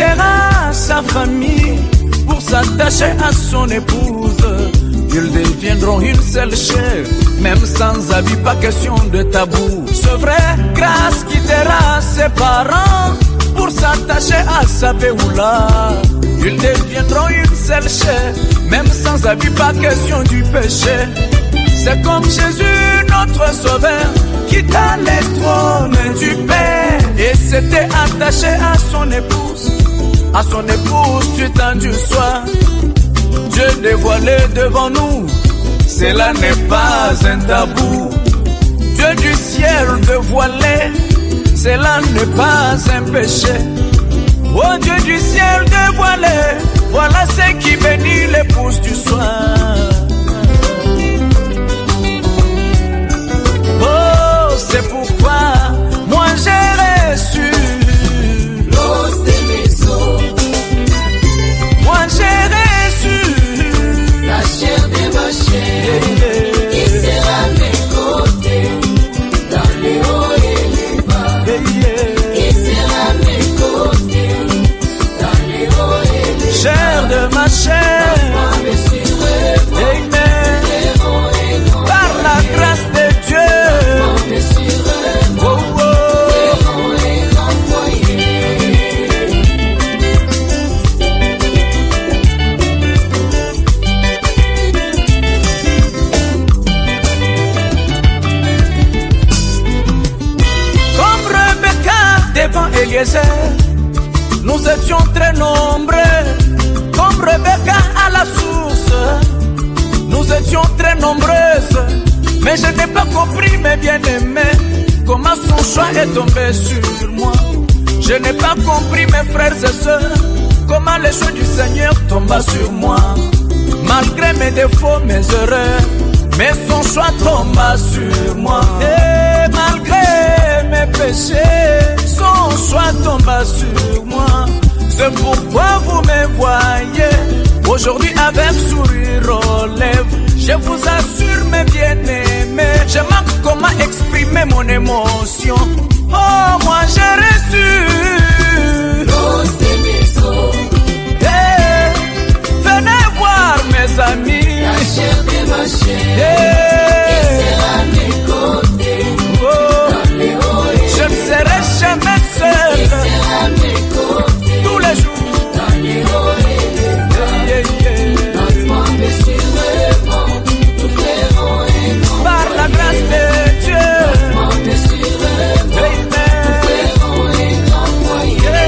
quittera sa famille pour s'attacher à son épouse. Ils deviendront une seule chair, même sans habit, pas question de tabou. C'est vrai, Grâce quittera ses parents pour s'attacher à sa Béoula. Ils deviendront une seule chair, même sans habit, pas question du péché. C'est comme Jésus, notre Sauveur, quitta les trônes du Père et s'était attaché à son épouse. À son épouse du temps du soir, Dieu dévoilé devant nous, cela n'est pas un tabou. Dieu du ciel dévoilé, cela n'est pas un péché. Oh Dieu du ciel dévoilé, voilà ce qui bénit l'épouse du soir. Oh, c'est pourquoi moi j'ai reçu l'os de mes os. Moi j'ai reçu la chair de ma chair, qui sera mes côtés dans les hauts et les bas, qui sera mes côtés dans les hauts et les bas. Chair de ma chair, amen, par la grâce de Dieu. Nous étions très nombreux, comme Rebecca à la source. Nous étions très nombreuses, mais je n'ai pas compris, mes bien-aimés, comment son choix est tombé sur moi. Je n'ai pas compris, mes frères et sœurs, comment le choix du Seigneur tomba sur moi. Malgré mes défauts, mes erreurs, mais son choix tomba sur moi. Et malgré mes péchés, son choix tomba sur moi. C'est pourquoi vous me voyez aujourd'hui avec sourire aux lèvres. Je vous assure, mes bien-aimés, je manque comment exprimer mon émotion. Oh, moi j'ai reçu l'os de mes os. Hey, venez voir mes amis, la chair de ma chair, qui sera à mes côtés, oh, dans les hauts et je ne serai jamais seul, qui sera à mes côtés, tous les jours, dans les hauts et les bas. Laisse-moi me suivre, nous ferons et non par la grâce de Dieu. Laisse-moi me suivre, nous ferons et non foyer.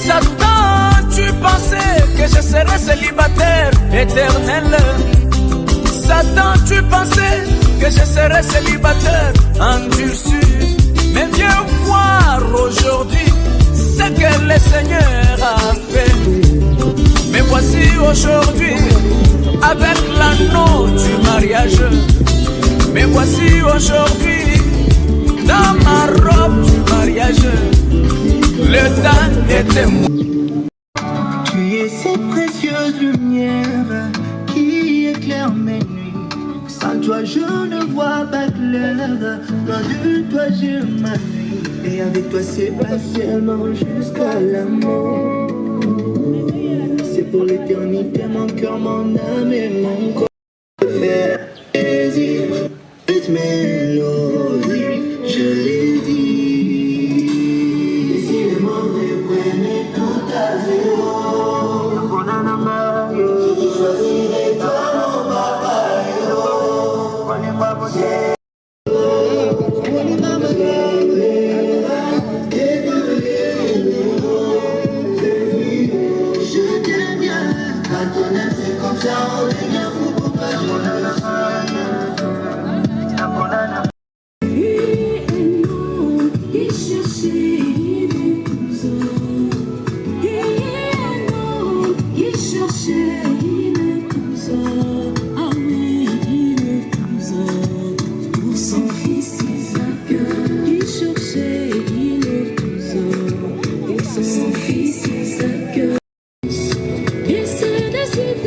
Satan, tu pensais que je serais célibataire éternel. Satan, tu pensais que je serais célibataire endurci. Mais viens voir aujourd'hui ce que le Seigneur a fait. Mais voici aujourd'hui avec l'anneau du mariage. Mais voici aujourd'hui dans ma robe du mariage. Le temps était moi. Tu es cette précieuse lumière qui éclaire mes nuits. Sans toi je ne vois pas clair. Loin de toi j'ai ma vie. Et avec toi c'est pas seulement jusqu'à la mort. C'est pour l'éternité mon cœur, mon âme et mon corps. Faire plaisir, cette mélodie, je l'ai dit. Si le monde reprenait tout à zéro, je choisirais toi mon papa. Je t'aime bien, quand on aime c'est comme ça, on devient fou pour pas Son fils Isaac, et c'est décidé.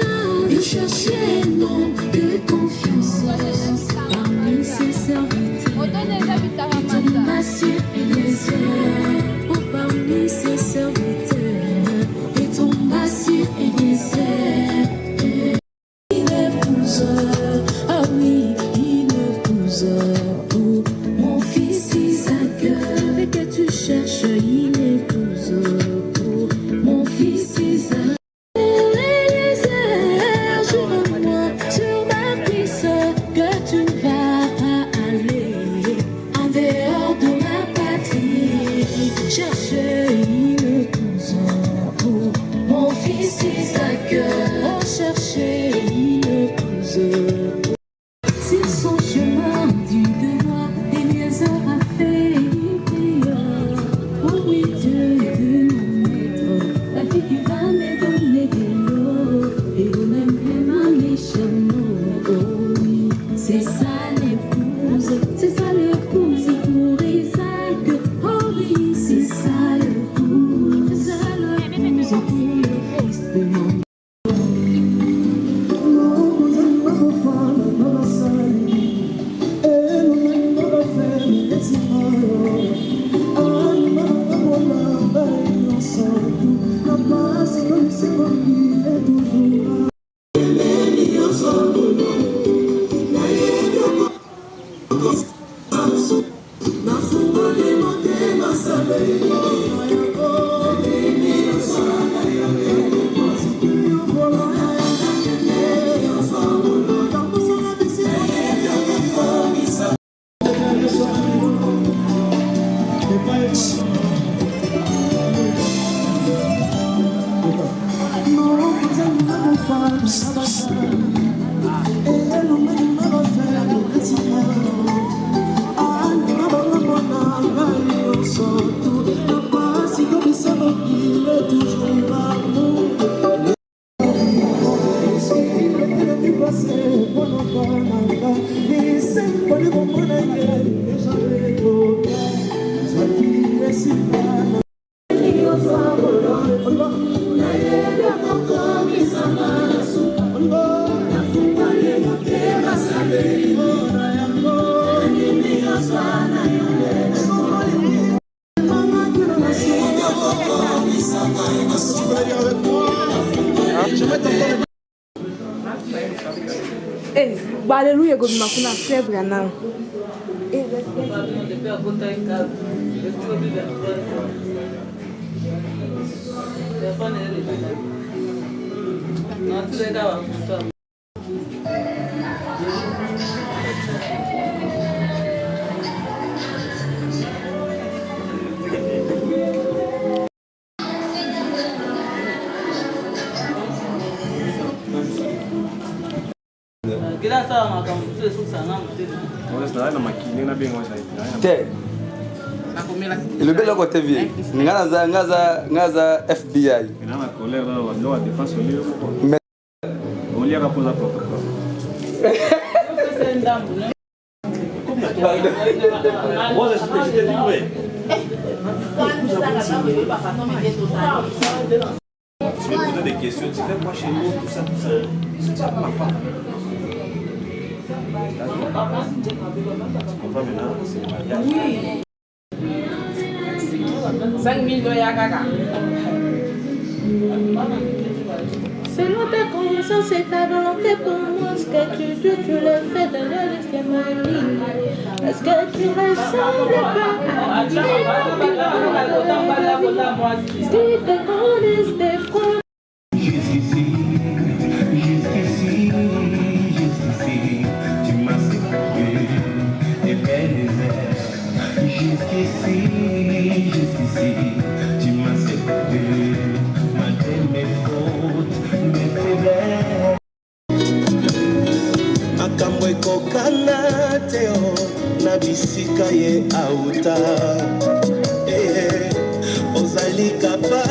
Alléluia, God m'a fait fièvre now. Le bel côté vieux. Ngaza FBI. Mais on y a posé la protocole. Tu me poses des questions, tu fais quoi chez nous, tout ça, c'est ça ma femme. Tu comprends maintenant, c'est le mariage. 5 000 $ caca. Selon ta conscience et ta volonté pour moi, ce que tu veux, tu le fais de est-ce que tu ressembles pas à si te connais tes froids. Jusqu'ici, tu m'as séparé des belles airs. Jusqu'ici, tu m'as séparé malgré mes fautes, mes faiblesses. Makambo ekokana teo na bisika ye auta. Ozali kapa.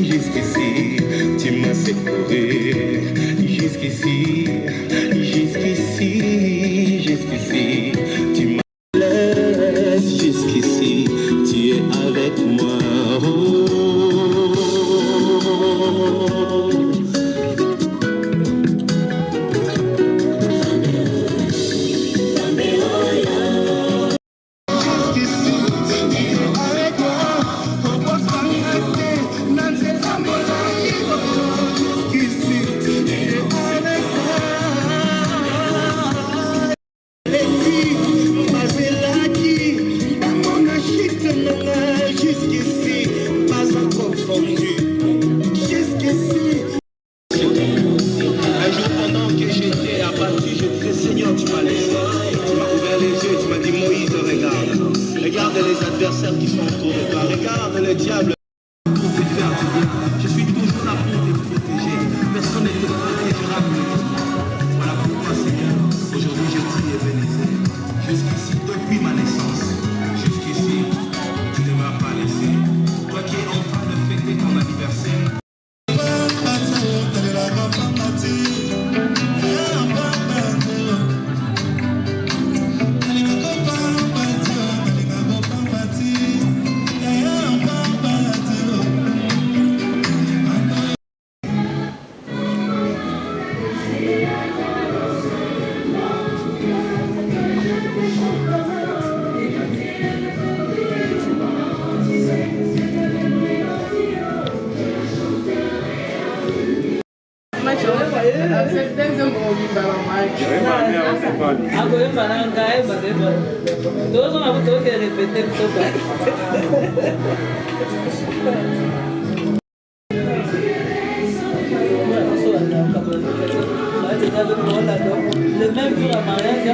Jusqu'ici, tu m'as séparé. Jusqu'ici, tu m'as laissé. Jusqu'ici, tu es avec moi. Regarde les adversaires qui sont autour de toi. Regarde le diable pour te faire du bien. Je suis toujours là pour te protéger. Personne ne te protégera plus. Voilà pourquoi, Seigneur, aujourd'hui je prie et bénis. Jusqu'ici, depuis ma naissance, jusqu'ici, tu ne m'as pas laissé. Toi qui es en train de fêter ton anniversaire. Le même jour à mariage,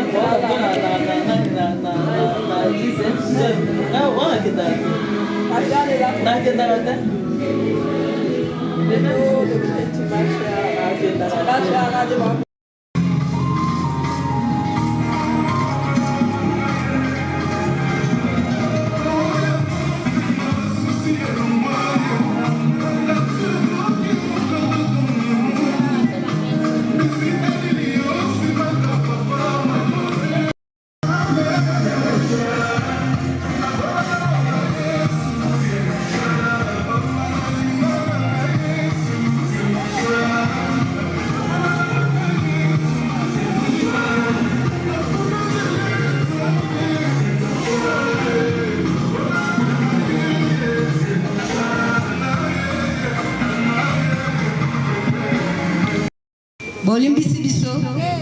Bolimbisi biso.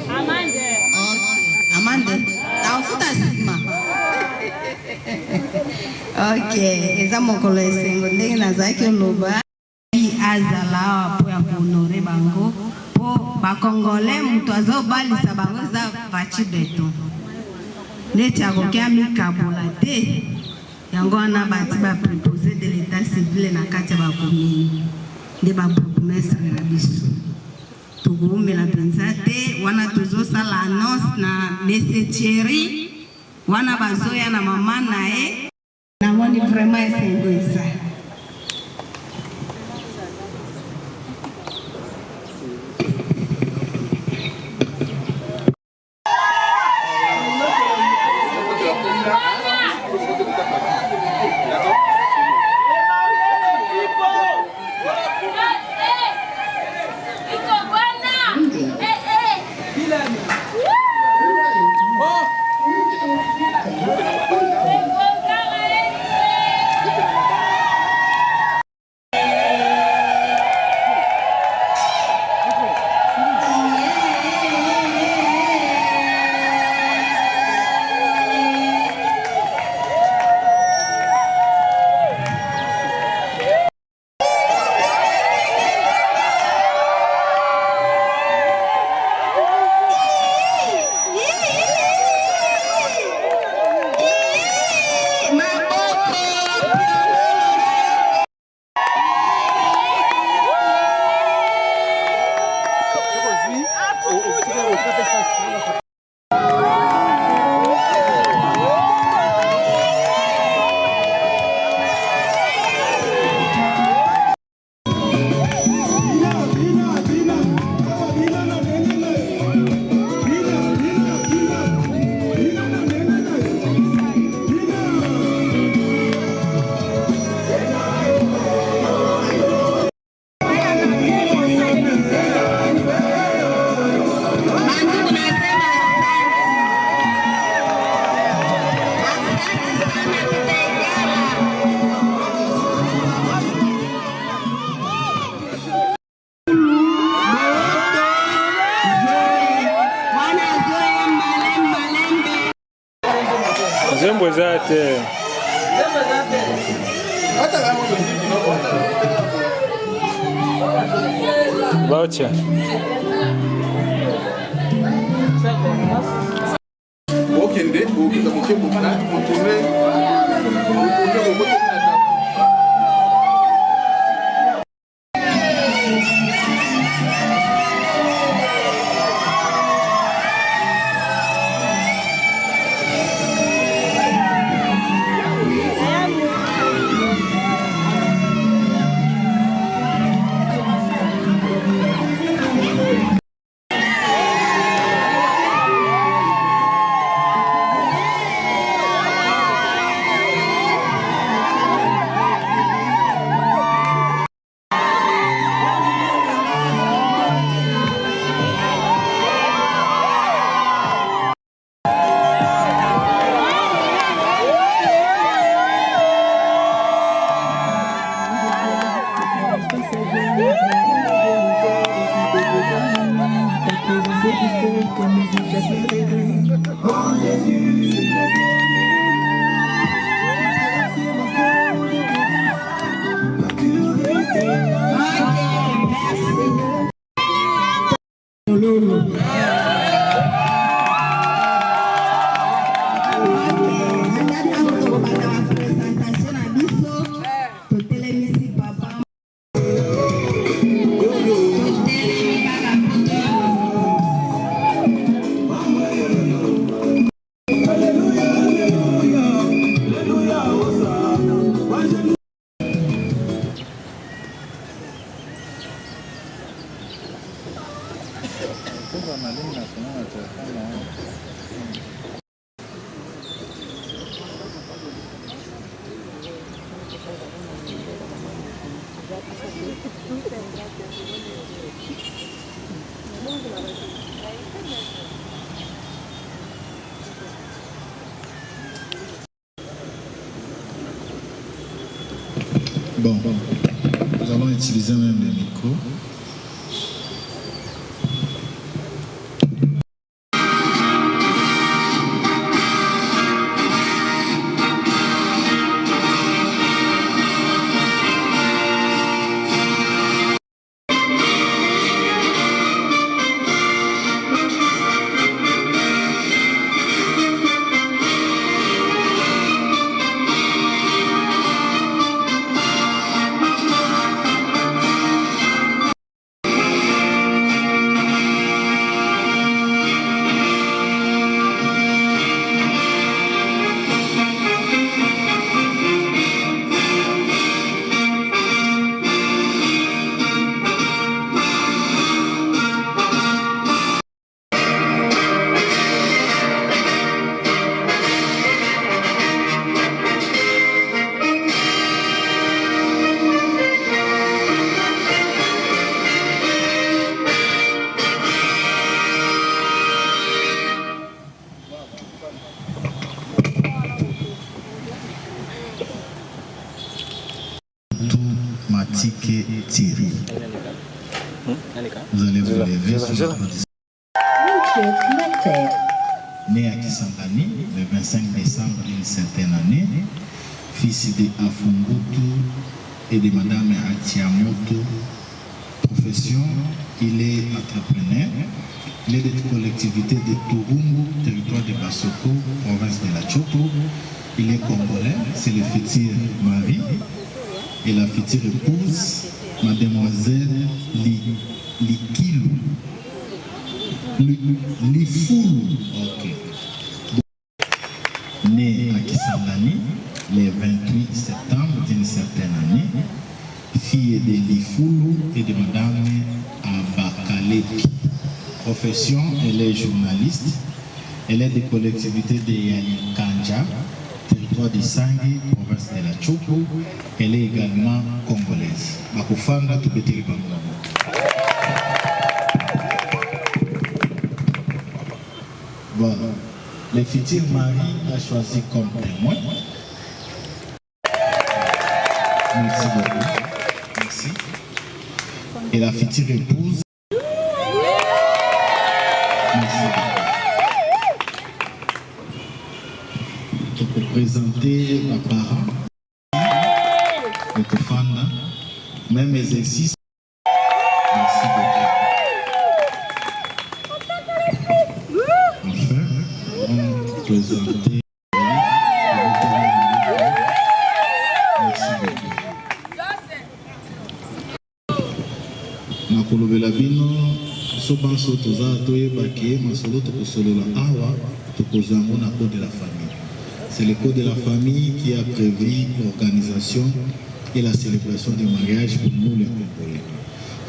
Amande. Okay. Amande. Tafuta sigma. Okay. Eza mokolo esengo ndenge nazaki loba. Azala po ya honore bango. Po ba Congolais mutu azobalisa bango za vachi beton. Neti akokia mikabula te. Yango wana bati ba préposé de l'état civil na kati ba commune. De ba bourgmestre na biso. Tugume la pensate wana tuzo sala annonce na Mesetieri wana bazoya na mama nae na wani vraiment esengoisa. Zembo zate. Voucher. Okende, okende mukembo na mutune. tristesse que mes échecs me réglent. Oh Jésus, c'est mon cœur, ma curiosité. Lolo. Bon, nous allons utiliser même le micro. Thierry. Vous allez vous lever sur l'applaudissement. Né à Kisangani le 25 décembre d'une certaine année, fils de Afungutu et de Madame Atiamoto. Profession, il est entrepreneur. Il est de collectivité de Turungu, territoire de Basoko, province de la Chopo. Il est congolais, c'est le futur mari. Et la future épouse, mademoiselle Likilu. Lifulu. Ok. Née à Kisangani le 28 septembre d'une certaine année, fille de Lifulu et de Madame Abakalepi. Profession, elle est journaliste. Elle est de collectivité de Yalikanja, territoire de Sangi, province de la Chopo. Elle est également congolaise. Bakufanda Tubetiri Bango. Voilà. Le futur mari a choisi comme témoin. Merci beaucoup. Merci. Et la future épouse. Merci beaucoup. Pour présenter ma parent, notre femme, même exercice. Merci beaucoup. Enfin, on présenter. Merci beaucoup. Nakolobela bino sobanso toza toyebaki masolo tokosolola awa tokozango na code de la famille. C'est le code de la famille qui a prévu l'organisation et la célébration du mariage pour nous les Congolais.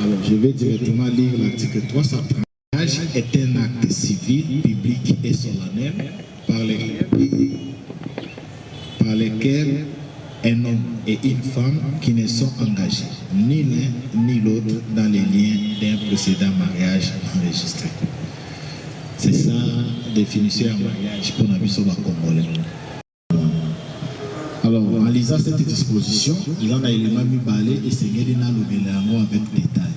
Alors je vais directement lire l'article 3. Ce mariage est un acte civil, public et solennel par lesquels un homme et une femme qui ne sont engagés, ni l'un ni l'autre, dans les liens d'un précédent mariage enregistré. C'est ça la définition d'un mariage pour nous Congolais. Alors, en lisant cette disposition, il y a un élément mis balé et c'est avec détail.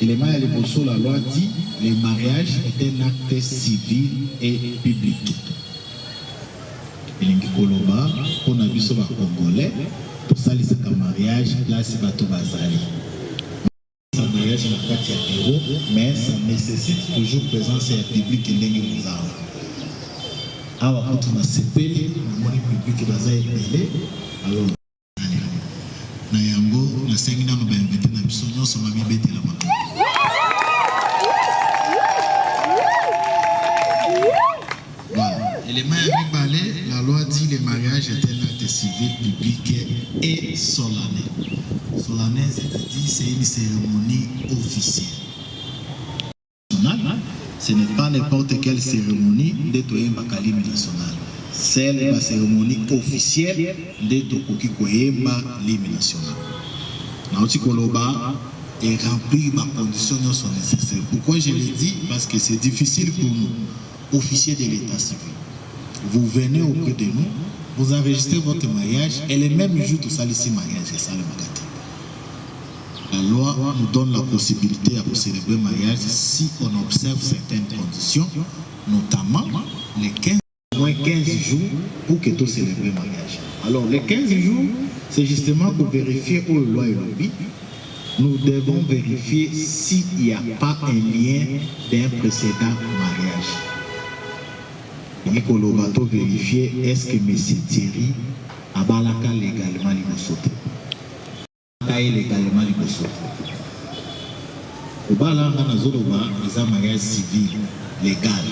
Élément à l'émotion, la loi dit le mariage est un acte civil et public. Elingi koloba pour na biso ba congolais pour salisa ka mariage place bato bazali. Un mariage na kati ya bureau mais ça nécessite toujours présence ya public ndenge muzao. Awa kutu na sepeli na moni public bazali ebele alors na yango na sengi na ba invité na biso nyonso ma mibetela makambo. Élément avec balai, la loi dit que le mariage est un acte civil, public et solennel. Solennel, c'est-à-dire c'est une cérémonie officielle. Ce n'est pas n'importe quelle cérémonie de Toyemba Kalimi national. C'est la cérémonie officielle de Tokoki Koyemba l'hymne national. Naoti Koloba est rempli par conditions non sont nécessaires. Pourquoi je le dis? Parce que c'est difficile pour nous, officiers de l'état civil. Vous venez auprès de nous, vous enregistrez votre mariage et le même jour de ce mariage, c'est ça le magati. La loi nous donne la possibilité de célébrer le mariage si on observe certaines conditions, notamment les 15 jours pour que tout célébrer le mariage. Alors les 15 jours, c'est justement pour vérifier où le loi est lobby. Nous devons vérifier s'il n'y a pas un lien d'un précédent mariage. Nicolas Bato vérifier est-ce que M. Thierry a balaka légalement l'immosoté. Légalement l'immosoté. Au balanga na zoloba, ils ont un mariage civil, légal.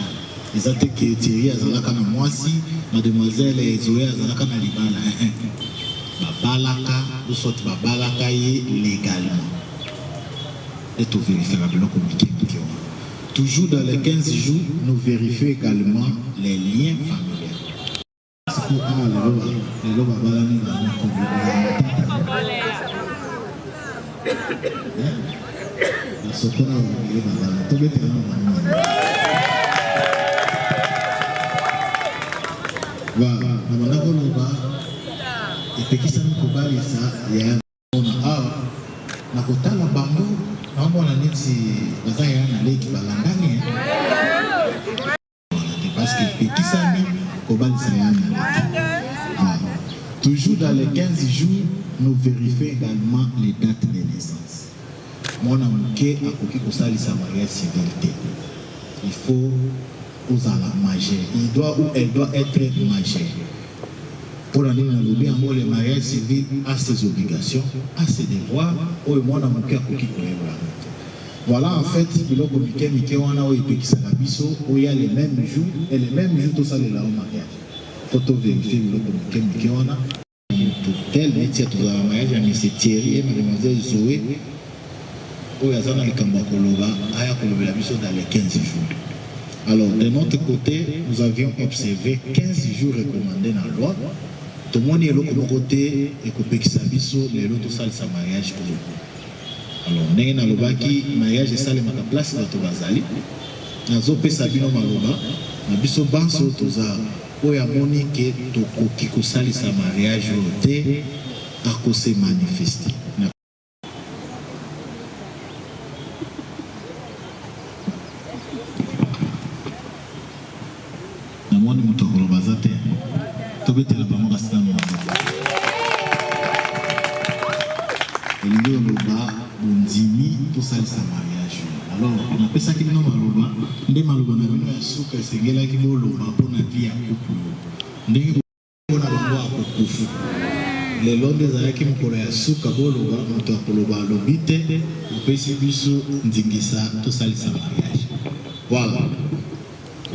Ils ont dit que Thierry a zalaka na mwasi, mademoiselle Zoé a zalaka na libala. Babalaka, ou soit babalaka yé légalement. Et tout vérifiable compliqué. Toujours dans les 15 jours, nous vérifions également les liens familiaux. Parce que toujours dans les 15 jours, nous vérifions également les dates de naissance. Mon amouké a coquille pour ça, sa mariage civilité. Il faut aux à la majeure. Il doit ou elle doit être majeure. Pour aller dans le bien, le mariage civil a ses obligations, a ses devoirs. Ou mon amouké a coquille pour elle. Voilà en fait, il y a où il y a les mêmes jours et les mêmes jours tout ça est là au mariage. Il faut vérifier pour tel métier tout ça au mariage, mais c'est Thierry et mademoiselle Zoé où il y a ça dans les Kambakoloba, dans les 15 jours. Alors de notre côté, nous avions observé 15 jours recommandés dans la loi. Tout le monde est là comme côté et que Pekisabiso, les autres salles sa mariage. Alors, nous avons le mariage et ça, les place de Tobazali. Nous avons fait bino maloba. Nous avons fait Toza. Où il y a monique qui kusali sa mariage roté à cause se manifester. Nous avons dit que nous avons fait la Bundimi, tout ça, c'est un mariage. Alors, on appelle ça qui est maloba. Ndé maloba na bino ya suka esengela ki moloba pona vie ya couple. Ndenge pona loba akukufu. Les londes ezalaki mokolo ya suka boloba moto akoloba alobi te opesi biso ndingisa tosalisa mariage. Voilà.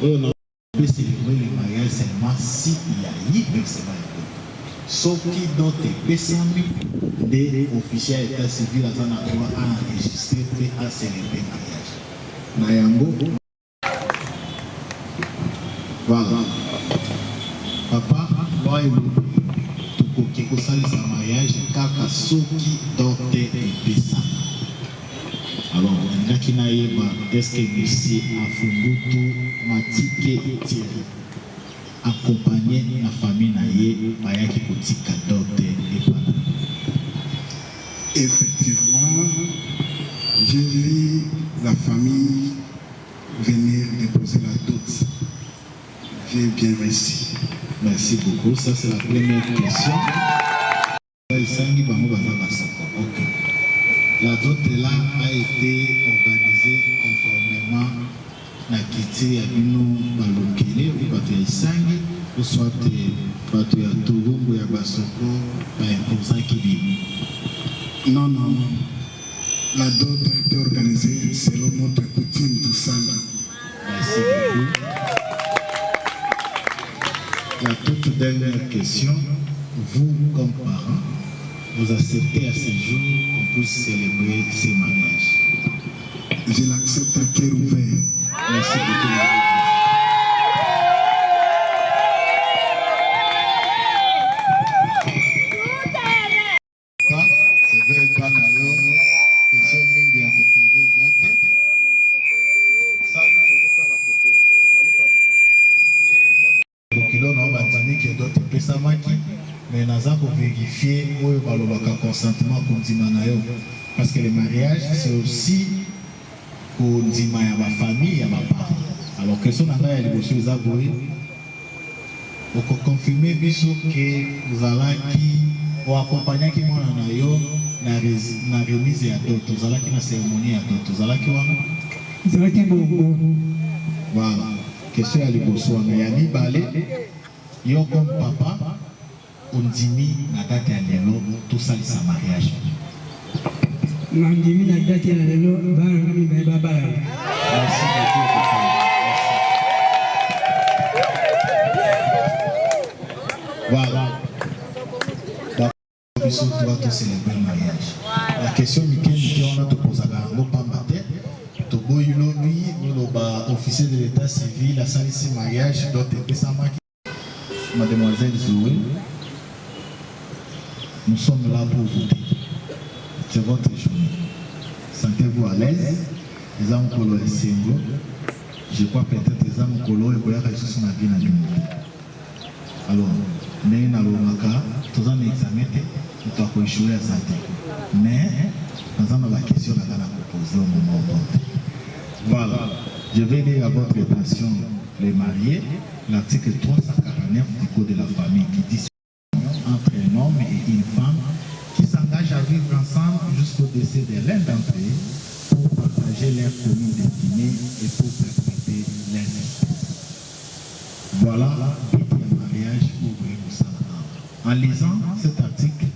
Oyo na opesi le mariage seulement si il y a eu versement. Sauf qui doit être des officiers d'état civil à enregistrer et à célébrer le mariage. Nayango. Voilà. Papa, moi et nous, tout ce qui est mariage, kaka soki doit être. Alors, est-ce que monsieur Afungutu Matike Thierry accompagner la famille naïe Bayaki Kotika Dote et Pana? Effectivement, J'ai vu la famille venir déposer la dot. J'ai bien reçu. Merci beaucoup. Ça, c'est la première question. La dot là a été organisée conformément à Kiti Abino Balokele, ou Batu Isangi, ou soit Batu Togo, ou Basoko, par imposant Kibi. Non, non. La dot a été organisée selon notre coutume du Sanga. Merci beaucoup. La toute dernière question, vous comme parents, vous acceptez à ce jour qu'on puisse célébrer ces mariages? Je l'accepte à cœur ouvert. Merci beaucoup. Mais nous avons vérifié où est le consentement pour Dimanayo. Parce que le mariage, c'est aussi pour Dimaya, ma famille et ma part. Alors, que ce soit dans les choses à vous, pour confirmer que vous allez qui accompagner qui m'ont na remise à d'autres, vous allez qui na cérémonie à d'autres, vous allez qui vous allez qui bon. Voilà. Question à l'Ibosso, mais à Nibale, yo comme papa, on dit na date à l'élo, tout ça c'est un mariage. On dit na date à l'élo, merci beaucoup. Voilà. Nous doit tous célébrer le mariage. La question on a te posé à la pas matin. Togo lui, officier de l'état civil, la salle ici mariage, doit être Mademoiselle Zoé, nous sommes là pour voter. C'est votre journée. Sentez-vous à l'aise. Les hommes colo et single. Je crois peut-être les hommes colo et boya réussir son avis dans le monde. Alors, nous avons tous un examen, nous avons échoué à santé. Mais, nous avons la question à poser au moment opportun. Voilà. Je vais lire à votre attention les mariés, l'article 349 du Code de la famille qui dit entre un homme et une femme qui s'engagent à vivre ensemble jusqu'au décès de l'un d'entre eux pour partager leur commune destinée et pour perpétuer leur espèce. Voilà le mariage pour vous. En lisant cet article,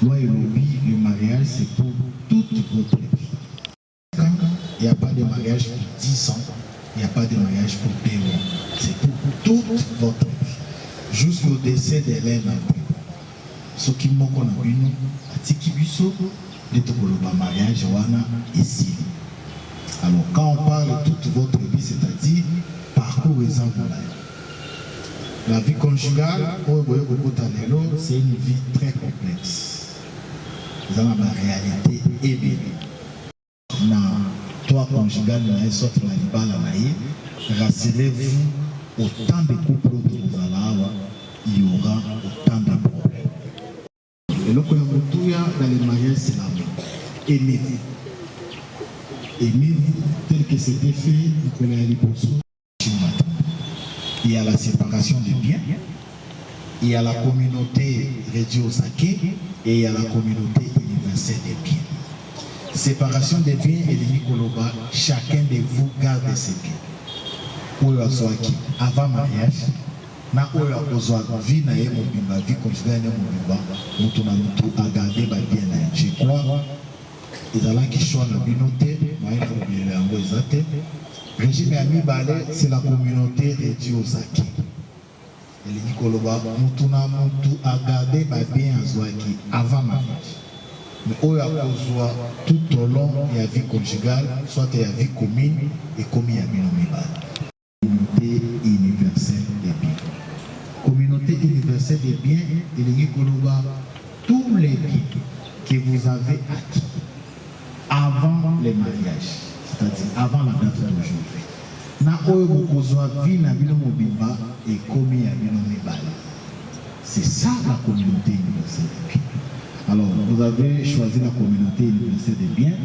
loi et lobby, le mariage c'est pour toute votre vie. Il n'y a pas de mariage pour 10 ans, il n'y a pas de mariage pour 2 ans. C'est pour toute votre vie. Jusqu'au décès de l'un d'entre eux. Ce qui m'a dit, le mariage ici. Alors, quand on parle de toute votre vie, c'est-à-dire parcours exemple. La vie conjugale, c'est une vie très complexe. Dans la réalité évidente. Toi conjugal, la libala rassurez-vous, autant de couples que vous allez avoir, il y aura autant de problèmes. Et le dans les mariages, c'est la même. Aimez-vous. Aimez-vous tel que c'était fait, il y a la séparation des biens, il y a la communauté réduite au saké et il y a la communauté universelle des biens. Séparation des biens et des Nikoloba, chacun de vous garde ses biens. Pour avant mariage, na oyo akozwa vie na ye mobimba vie conjugale na mobimba mutu na mutu agarder ba bien na je crois ezalaki choix na bino te maître obele yango eza te régime ya mibale c'est la communauté réduite aux acquis elingi koloba mutu na mutu agarder ba bien azwaki avant mariage mais oyo akozwa tout au long ya vie conjugale soit ya vie commune et commis ya bino mibale. Communauté universelle des biens. Communauté universelle des biens, il y a tous les biens que vous avez acquis avant le mariage, c'est-à-dire avant la date d'aujourd'hui. Na oyo bokozwa vie na bino mobimba et commis ya bino mibale. C'est ça la communauté universelle des biens. Alors, vous avez choisi la communauté universelle des biens.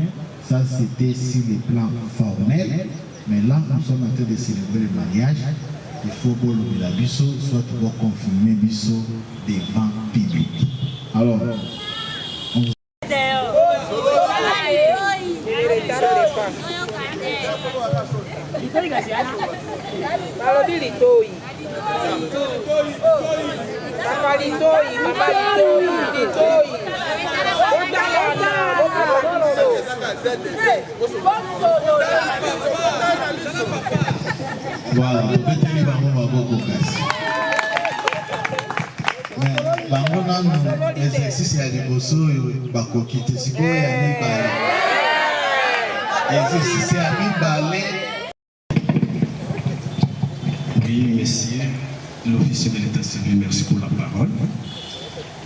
Ça, c'était sur le plan formel. Mais là, nous sommes en train de célébrer le mariage. Il faut que le bisso soit pour confirmer bisso devant public. Alors, on vous... Voilà, vous pouvez tenir beaucoup de mais bango nanu exercice ya liboso bakokite sikoyo ya mibale exercice ya mibale. Oui, messieurs, l'officier de l'état civil, merci pour la parole.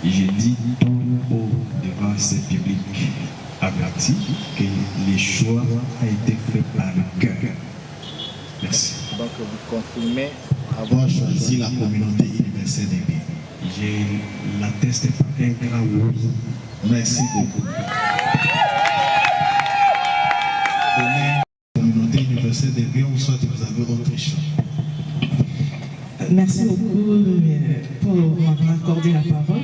J'ai dit tout haut devant ce public averti que le choix a été fait par le cœur. Merci. Donc vous confirmez avoir choisi la communauté universelle des biens. Je l'atteste par un grand oui. Merci beaucoup. Donnez la communauté universelle des biens ou soit vous avez autre choix. Merci beaucoup pour m'avoir accordé la parole.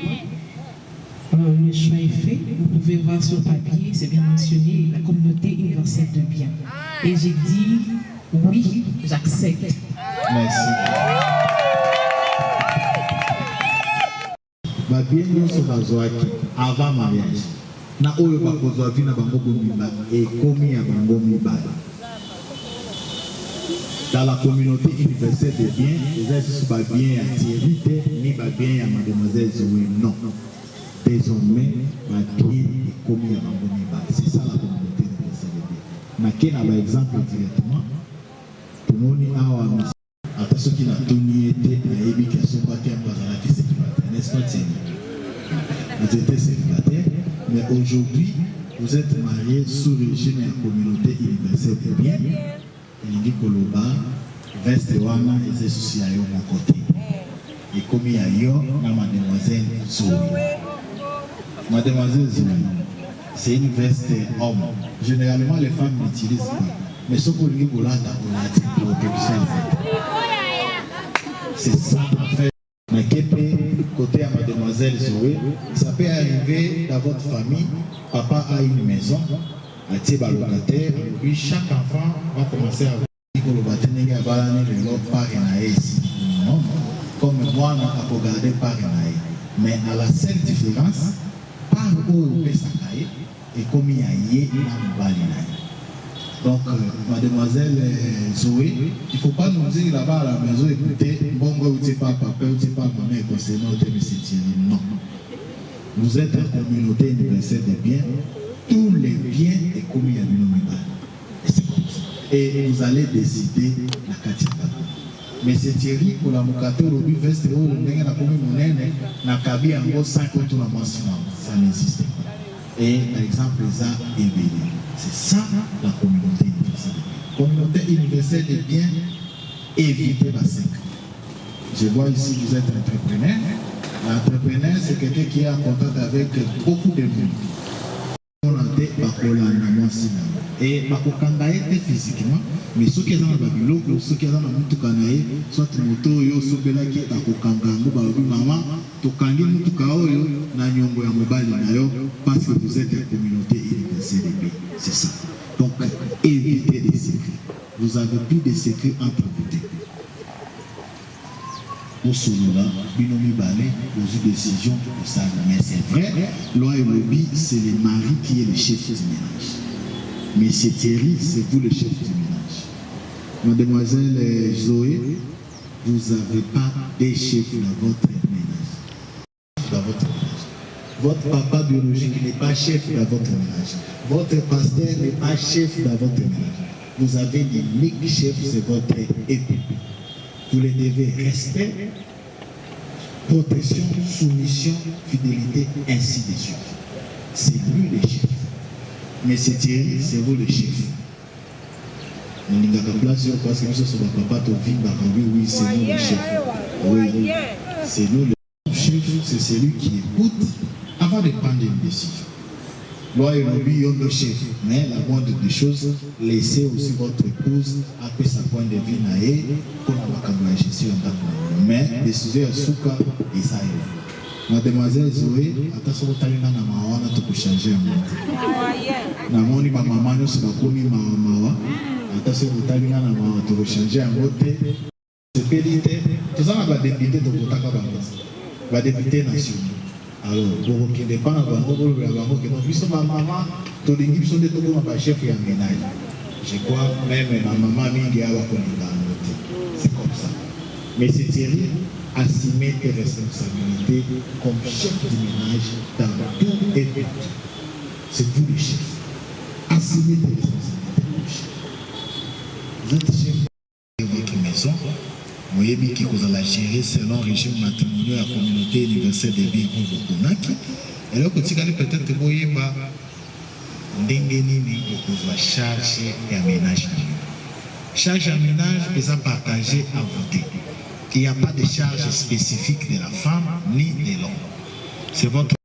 Le choix est fait. Vous pouvez voir sur papier, c'est bien mentionné, la communauté universelle de biens. Et j'ai dit oui, j'accepte. Merci. Babien nyonso bazwaki avant mariage na oyo bakozwa vi na bango bomibale ekomi ya bango mibale. Dans la communauté universelle des biens, les gens sont bien à Thierry, ni bien à mademoiselle Zoé. Non. Désormais, ma bien est commis à Mambomibal. C'est ça la communauté universelle des biens. Mais quel est l'exemple directement? Pour nous, nous à ceux qui n'ont tenu été à Ebi qui sont pas célibataires, n'est-ce pas Thierry? Vous étiez célibataires, mais aujourd'hui, vous êtes mariés sous le régime de la communauté universelle des biens. Elingi koloba veste wana ezesusi ayo mon côté et comme il y a yo na mademoiselle Zoé. Mademoiselle Zoé, c'est une veste homme. Généralement les femmes n'utilisent pas, mais ce qu'on dit pour la protection, c'est ça en fait. Mais côté à mademoiselle Zoé, ça peut arriver dans votre famille. Papa a une maison. Locataire, puis chaque enfant va commencer à dire comme moi, on a regardé par mais à la seule différence, par où et comme il y a donc, mademoiselle Zoé, il ne faut pas nous dire là-bas à la maison, écoutez, bon, vous ne pas papa, vous ne pas maman, c'est notre non. Vous êtes une communauté universelle des biens. Tous les biens est commis à l'unité. Et c'est comme ça. Et vous allez décider la Katiaba. Mais c'est Thierry pour la Mokato, le but veste, le nègre a commis mon aîné, n'a qu'à en gros 5 autres la maximum. Ça n'existe pas. Et par exemple, ça est béni. C'est ça la communauté universelle. Communauté universelle des biens, évitez la sécurité. Je vois ici que vous êtes entrepreneur. L'entrepreneur, c'est quelqu'un qui est en contact avec beaucoup de monde. Et physiquement, mais ceux qui sont dans le bureau, ceux qui sont dans le tukanae, soit moto yo sobela qui bakokanga babi maman, tokangi mutukao yo na nyongo ya mobali na yo parce que vous êtes une communauté universelle des biens. C'est ça. Donc évitez les secrets. Vous avez plus de secrets entre vous. Au Sonola, Binomi Balé, aux décisions pour ça. Mais c'est vrai, loi et lobby, c'est le mari qui est le chef du ménage. Mais c'est Thierry, c'est vous le chef du ménage. Mademoiselle Zoé, vous n'avez pas des chefs dans votre ménage. Dans votre ménage. Votre papa biologique n'est pas chef dans votre ménage. Votre pasteur n'est pas chef dans votre ménage. Vous avez l'unique chef, c'est votre époux. Vous les devez respect, protection, soumission, fidélité, ainsi de suite. C'est lui le chef. Mais c'est Thierry, c'est vous le chef. Oui, c'est nous le chef. Oui, c'est nous le chef, c'est celui qui écoute. avant de prendre une décision. Loi et lobby ont le chef, mais la moindre des choses, laissez aussi votre épouse après sa point de vue naïe, qu'on a gestion d'accord. Mais décision est souka et ça est. Mademoiselle Zoé, attention au talina na mawana to changer un mot. Na moni ma maman nous se bakomi mawa. Attention au talina na mawa to changer un mot. C'est pédité. Tout ça va député de Botaka Bangas. Va député national. Alors, pour qu'il n'est pas avant, pour que ma maman, tout le monde sont des chefs et un ménage. Je crois même ma maman mingi a c'est comme ça. Mais c'est terrible, assumer tes responsabilités comme chef du ménage dans tout et tout. C'est vous le chef. Assumer tes responsabilités comme chef. Vous êtes chef de votre maison. Moyebi qui vous allez gérer selon le régime matrimonial à la communauté universelle des biens au Konaki. Et là, peut-être Moyeba Ndengeni vous va charger et aménagement. Charge et aménage est partagé à voter. Il n'y a pas de charge spécifique de la femme ni de l'homme. C'est votre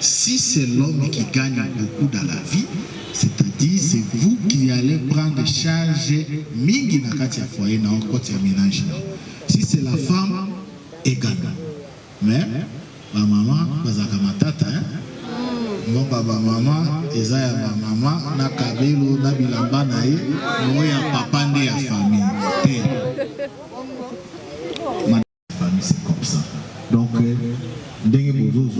si c'est l'homme qui gagne beaucoup dans la vie, c'est-à-dire c'est vous qui allez prendre charge mingi na kati ya foyer na okoti ya ménage. Si c'est la femme, également. Mais ma maman, bazaka matata, bon baba maman, eza ya ma maman na kabelo na bilamba na ye, mo ya papa nde ya famille. Ma famille c'est comme ça. Donc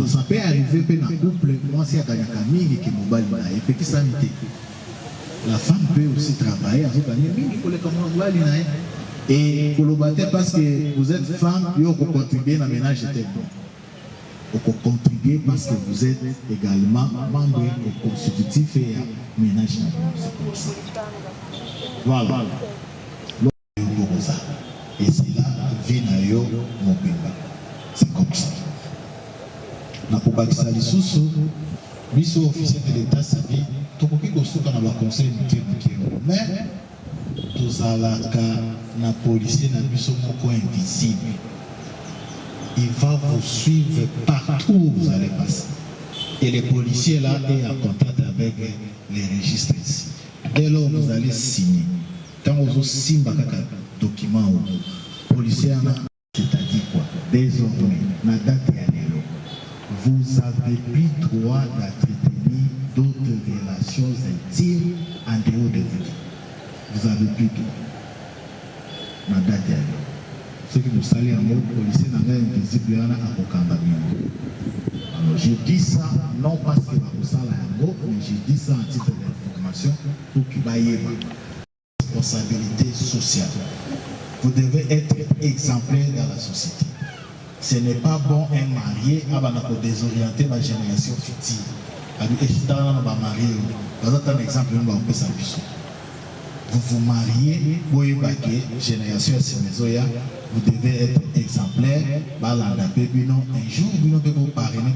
ça peut arriver que dans le couple, moi si il y a des familles qui m'ont balayé, et petit sanité. La femme peut aussi travailler, et pour le battre parce que vous êtes femme, vous pouvez contribuer à ménage. Vous pouvez contribuer parce que vous êtes également membre constitutif et ménage. C'est comme ça. Voilà. Et c'est là que vient mon pays. C'est comme ça. Na kubakisa lisusu biso officier de l'état civil tokoki kosuka na ba conseil muke mais tozalaka na policier na biso moko invisible. Il va vous suivre partout où vous allez passer. Et les policiers là est en contact avec les registres ici. Dès lors vous allez signer. Quand vous signez un document policier, c'est-à-dire quoi? Désormais, na date vous avez plus droit d'entretenir d'autres relations intimes en dehors de vous. Vous avez plus droit. Ma date est ceux qui nous saluent en mot policier n'a rien invisible à Okambamino. Alors je dis ça non parce que vous salue en mot, mais je dis ça en titre d'information pour qu'il y ait une responsabilité sociale. Vous devez être exemplaire dans la société. Ce n'est pas bon un marié à désorienter ma génération future. Un exemple, vous vous mariez, génération vous devez être exemplaire. Un jour, vous parrainer,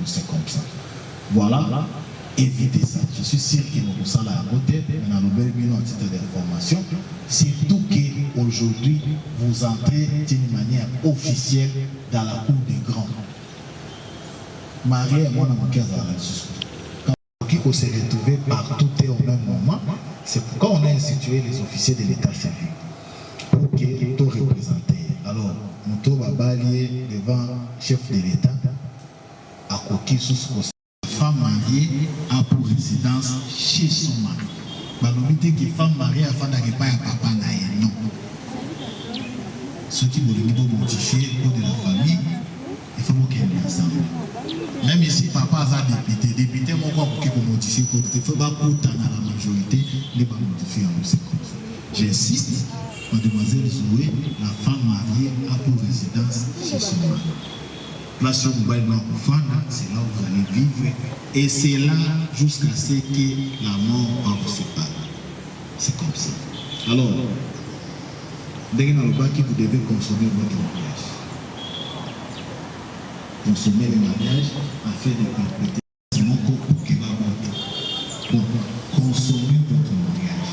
c'est comme ça. Voilà. Évitez ça. Je suis sûr que nous sommes à côté, mais nous avons un titre d'information. Surtout qu'aujourd'hui, vous entrez d'une manière officielle dans la cour des grands. Marie et moi, nous avons quand on s'est retrouvés partout et au même moment, c'est pourquoi on a institué les officiers de l'état civil. Pour qu'ils soient représentés. Alors, nous sommes balayer devant le chef de l'état, à Koki sous femme mariée a pour résidence chez son mari. Balobité que femme mariée a fait un pas à papa non. Ceux qui veulent modifier pour de la famille, il faut qu'ils aient ensemble. Même ici, papa a député, mon quoi pour qu'il modifie, il faut pas pour la majorité, il va modifier en conséquence. J'insiste, mademoiselle Zoé, la femme mariée a pour résidence chez son mari. Place où vous allez c'est là où vous allez vivre. Et c'est là jusqu'à ce que la mort va vous séparer. C'est comme ça. Alors, dès que vous devez consommer votre mariage. Consommer le mariage afin de compléter mon couple qui va monter. Donc, consommer votre mariage.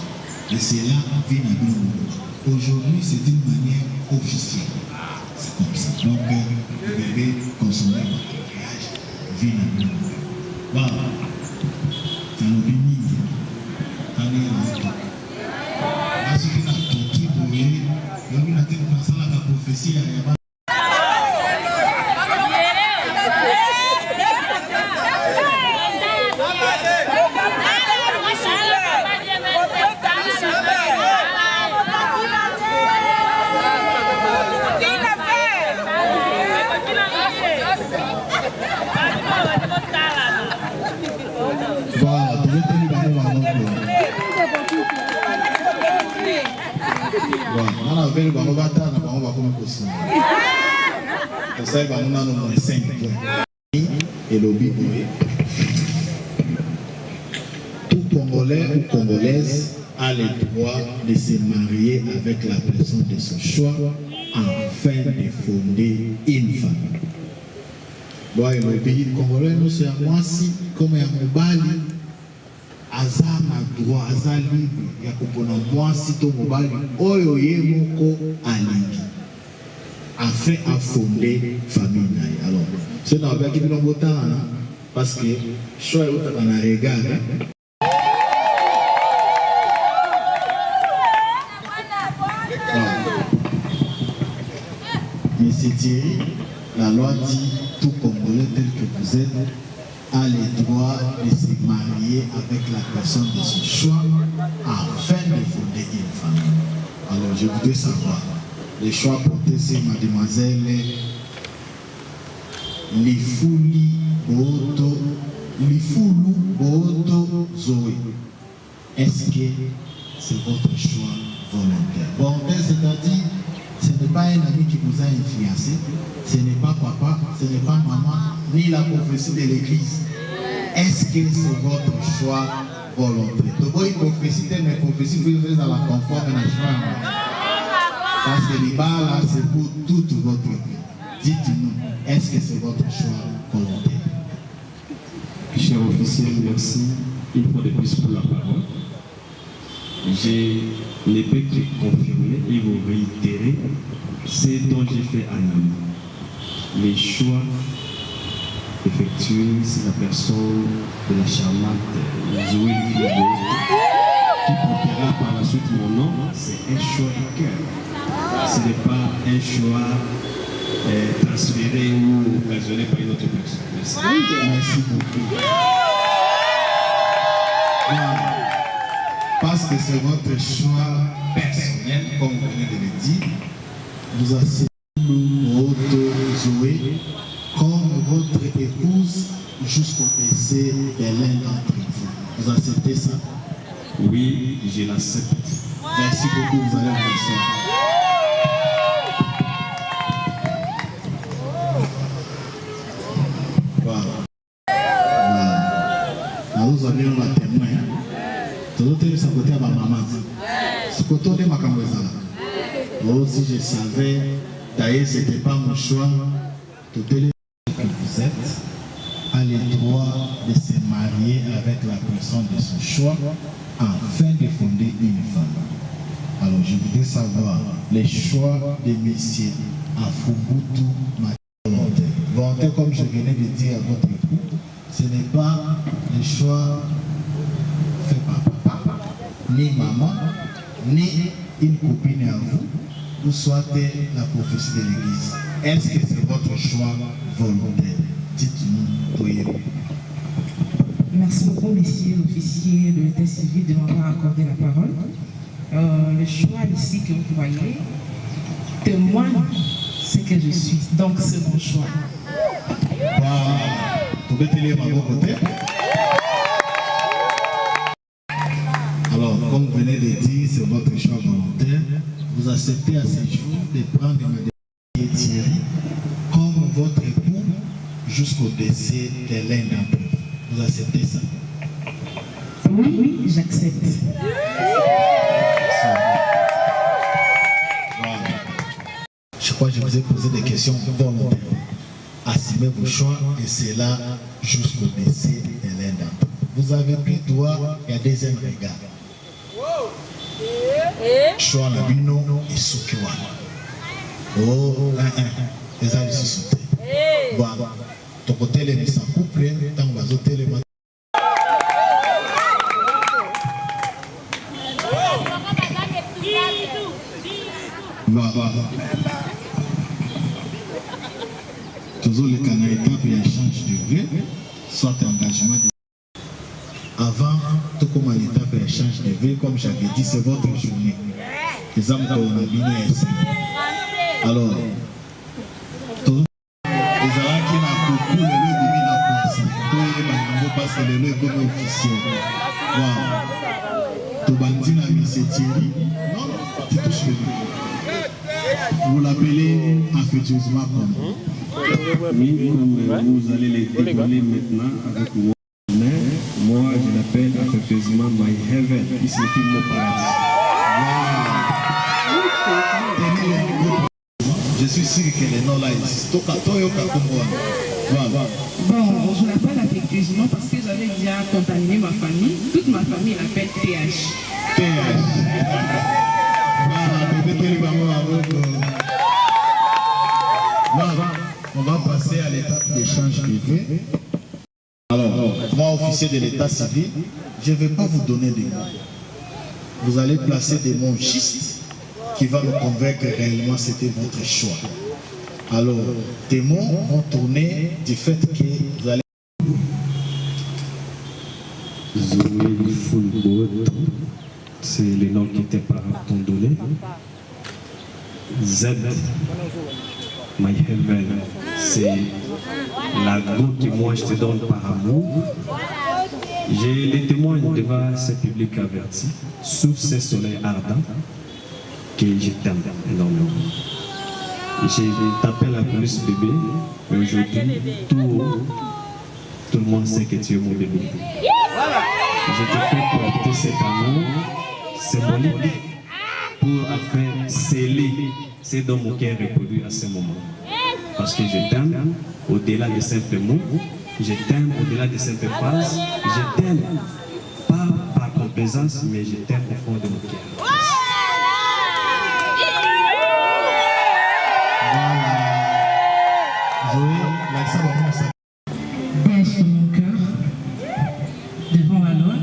Et c'est là vient la vie. Aujourd'hui, c'est d'une manière officielle. C'est comme ça. Donc, vous devez consommer votre mariage, vivre un peu. Voilà. C'est un obéni. Allez, là. Parce que la Toki, vous voyez, il y a une prophétie à et lobby. Tout Congolais ou Congolaise a le droit de se marier avec la personne de son choix afin de fonder une famille. Bon, et le pays congolais, nous c'est à moi si, comme à Mobali, Azar na droit, Azar libre, il y a qu'on a moi si ton Mobali, Oyo Yemoko Alingi. Afin à fonder famille. Alors, c'est dans le qui nous botan parce que choix est dans la regard. Monsieur Thierry, la loi dit tout Congolais tel que vous êtes a le droit de se marier avec la personne de son choix afin de fonder une famille. Alors, je voudrais savoir. Les choix portés sur mademoiselle Lifulu Boto Zoé. Est-ce que c'est votre choix volontaire? Volontaire, c'est-à-dire, ce n'est pas un ami qui vous a influencé, ce n'est pas papa, ce n'est pas maman, ni la prophétie de l'église. Est-ce que c'est votre choix volontaire? Donc, une prophétie, mais prophétie, vous faites dans la conforme nationale. Parce que les bas là, c'est pour toute votre vie. Dites-nous, est-ce que c'est votre choix volontaire? Cher officier, merci une fois de plus pour la parole. Je ne peux que confirmer et vous réitérer ce dont j'ai fait analyse. Les choix effectués sur la personne de la charmante Zoé Fibo, qui portera par la suite mon nom, c'est un choix du cœur. Ce n'est pas un choix transféré ou occasionné par une autre personne. Merci. Merci beaucoup. Parce que c'est votre choix personnel, comme vous venez de le dire, vous acceptez votre Zoé comme votre épouse jusqu'au décès de l'un d'entre vous. Vous acceptez ça? Oui, je l'accepte. Merci beaucoup, vous allez faire ça. Nous avons un témoin. Tout le monde s'est côté à ma maman. C'est côté de ma caméra. Si je savais, d'ailleurs, ce n'était pas mon choix. Tout le monde que vous êtes a le droit de se marier avec la personne de son choix afin de fonder une famille. Alors, je voudrais savoir les choix de M. Afumbutu Volontaire. Volontaire, comme je venais de dire à votre époux, ce n'est pas le choix fait par papa, ni maman, ni une copine à vous, ou soit la prophétie de l'église. Est-ce que c'est votre choix volontaire? Dites-nous, Toyé. Merci beaucoup, messieurs l'officier de l'état civil, de m'avoir accordé la parole. Le choix ici que vous voyez témoigne ce que je suis. Donc, c'est mon choix. Alors, comme vous venez de dire, c'est votre choix volontaire. Vous acceptez à ce jour de prendre Madame Thierry comme votre époux jusqu'au décès de l'un d'entre vous. Vous acceptez ça? Oui, j'accepte. Voilà. Je crois que je vous ai posé des questions volontaires. Assumez vos choix et c'est là jusqu'au décès de l'un d'entre vous. Vous avez pris droit et un deuxième regard. choix la bino et soukiwa. Oh, les amis se sautent. Voilà. Ton côté, les mises en couple, tant que vous êtes les voilà. Toujours les canaux étapes, il y a échange de vœux, soit engagement de... Avant, tout comme en étape, il y a échange de vœux, comme j'avais dit, c'est votre journée. Les hommes qu'on a bien ici. Alors, tout les gens qui n'ont beaucoup le lieu de vie dans la place, tout parce que le lieu est comme officiel. Wow. Tout bandit n'a mis ses Thierry. Non, tu touches le lieu. Vous l'appelez affectueusement comme oui, comme vous allez les dévoiler maintenant avec moi. Mais moi, je l'appelle affectueusement My Heaven, qui signifie mon paradis. Je suis sûr que les noms là existent. Bon, je l'appelle affectueusement parce que j'avais déjà contaminé ma famille. Toute ma famille l'appelle TH. On va passer à l'étape d'échange privé. Alors, moi, officier de l'état civil, je ne vais pas vous donner des mots. Vous allez placer des mots justes qui vont nous convaincre que réellement c'était votre choix. Alors, des mots vont tourner du fait que vous allez... Zoé Fulbot, c'est le nom qui tes parents t'ont donné. Z, My Heaven, c'est la goutte que moi je te donne par amour. Je les témoigne devant ce public averti, sous ce soleil ardent, que je t'aime énormément. Je t'appelle la police bébé, mais aujourd'hui, tout le monde sait que tu es mon bébé. Je te fais porter cet amour symbolique pour afin sceller ce dont mon cœur est produit à ce moment. Parce que je t'aime au-delà de simples mots, je t'aime au-delà de simples phrases, je t'aime pas par complaisance, mais je t'aime au fond de mon cœur. Bêche dans mon cœur, devant la loi,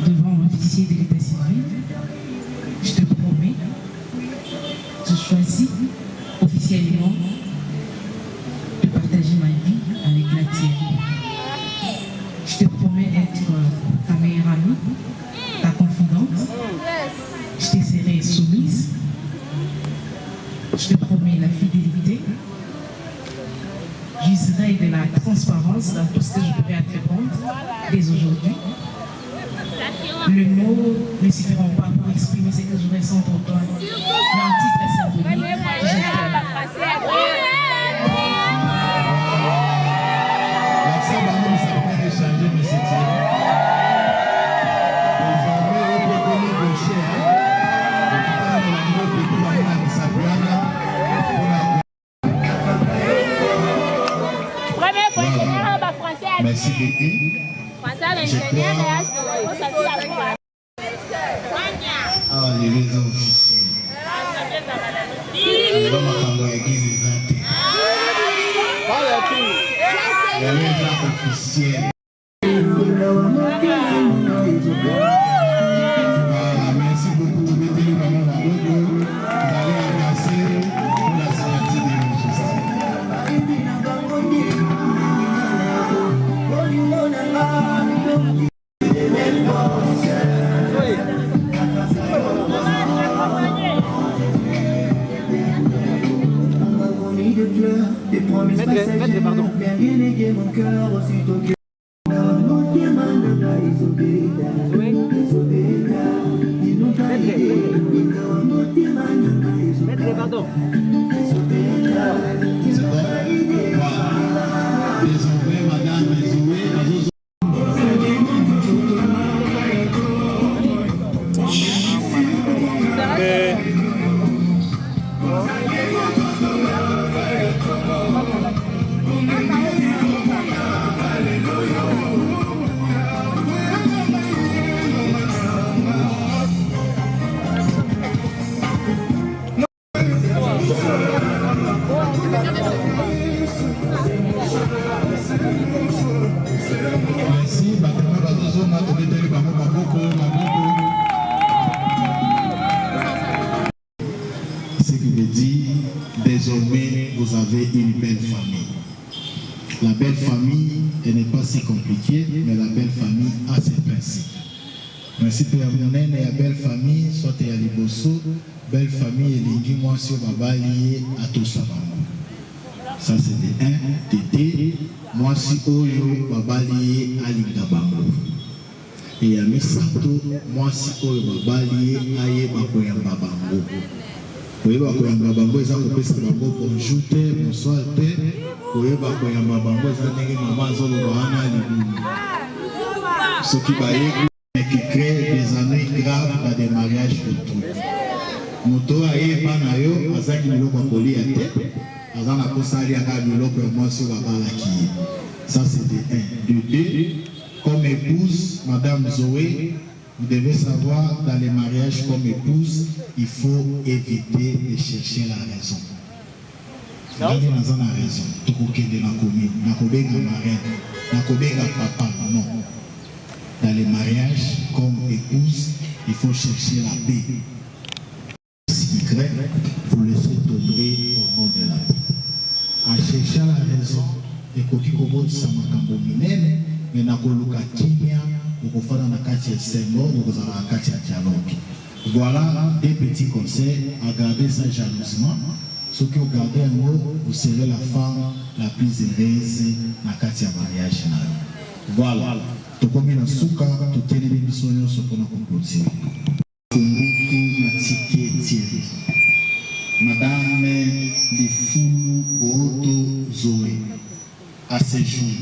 devant l'officier de l'état civil, je te promets, je choisis officiellement de partager ma vie avec la tienne. Je te promets être ta meilleure amie, ta confidente, je te serai soumise, je te promets la fidélité, j'userai de la transparence dans tout ce que je pourrais entreprendre dès aujourd'hui. Les mots ne suffiront pas pour exprimer ce que je ressens pour toi. Mais en titre symbolique, je t'aime. Merci beaucoup. Ah, les réseaux officiels. Les hommes à l'église des les réseaux officiels. Merci beaucoup. Mettez le maman dans le dos. Vous allez avancer pour la sortie de Maître, pardon. Maître, pardon. Désolé, madame, désolé. vous avez une belle famille. La belle famille, elle n'est pas si compliquée, mais la belle famille a ses principes. Principe ya monene ya belle famille, soit ya liboso, belle famille elingi mwasi oyo babali atosa bango. Ça c'est de 1. Tété, mwasi oyo babali alinga bango. Et ya misato, mwasi oyo babali ayeba koyamba bango. Koyeba koyamba bango eza kopesa bango bonjour te, bonsoir te. Koyeba koyamba bango eza ndenge mama azoloba wana libumu. Soki bayeki mais qui crée des ennuis graves dans des mariages d'autrui. Moto ayeba na yo azaki biloko kolia te, azana kosali aka biloko ya mwasi babalaki. Ça c'est de 1. De 2, comme épouse, Madame Zoé, vous devez savoir dans les mariages comme épouse, il faut éviter de chercher la raison. Nani naza na raison, tokokende na komi, na kobenga marraine, na kobenga papa, non. Dans les mariages, comme épouse, il faut chercher la paix. Si grec, vous laissez tomber au nom de la paix. En cherchant la raison, et koki kobo samakambo minene, mais na koluka kimia, ukofana na kati ya sembo, ukozala na kati ya dialogue. Voilà des petits conseils à garder ça jalousement. Ce que vous gardez un mot, vous serez la femme la plus heureuse na kati ya mariage. Voilà. Tokomi na suka toteli biso nyonso mpona kokontinue. Kumbuku Matike Thierry, Madame Lifulu Boto Zoé, à ce jour,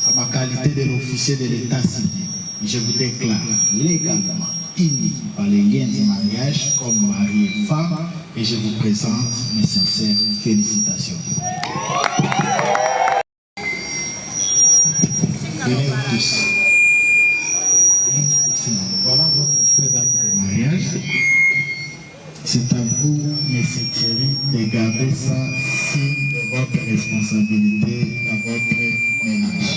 à ma qualité de l'officier de l'état civil, je vous déclare légalement unis par les liens du mariage comme mari et femme et je vous présente mes sincères félicitations. Voilà votre extrait d'acte de mariage. C'est à vous, Monsieur Thierry, de garder ça si de votre responsabilité dans votre ménage.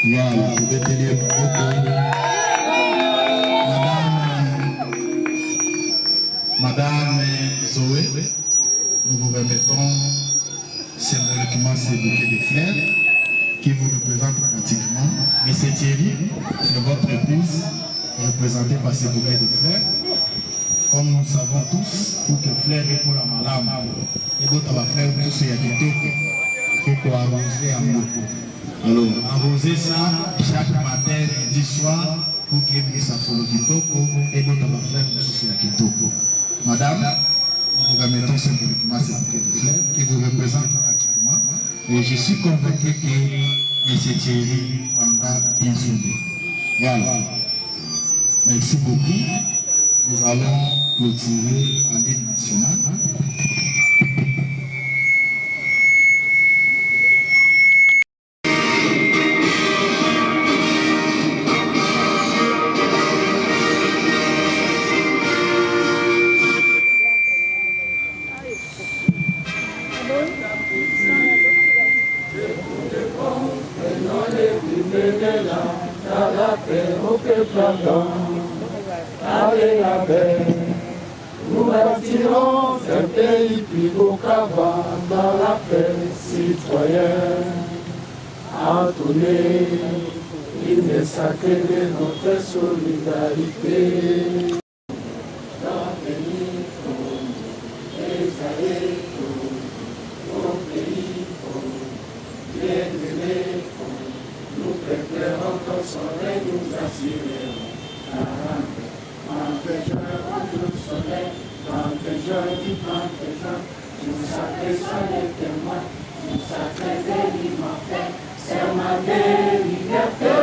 Voilà, vous pouvez tenir beaucoup. Madame Zoé, nous vous remettons symboliquement ces bouquets de fleurs qui vous représentent pratiquement. Monsieur Thierry, c'est votre épouse, représentée par ces bouquets de fleurs. Comme nous savons tous, pour que fleurs et pour la malade, et d'autres fleurs, tout ce qu'il y a des deux, il faut arroser en beaucoup. Alors, arroser ça chaque matin, midi, soir, pour qu'il y ait sa solo kitoko, et d'autres fleurs, tout ce qu'il y a kitoko. Madame, nous vous remettons symboliquement ces bouquets de fleurs qui vous représentent pratiquement. Et je suis convaincu que M. Thierry Wanda bien soudé. Voilà. Merci beaucoup. Nous allons clôturer en ligne nationale. Allez la paix, nous bâtirons un pays plus beau qu'avant dans la paix citoyenne. Entonner l'hymne sacré de notre solidarité. Dans pays comme les aïeux, au pays comme les aînés, nous préparons ton soleil, nous assurerons. Quand je rentre le soleil, quand je dis quand je nous sacrés sont les témoins, nous sacrés alimentaires, c'est ma liberté.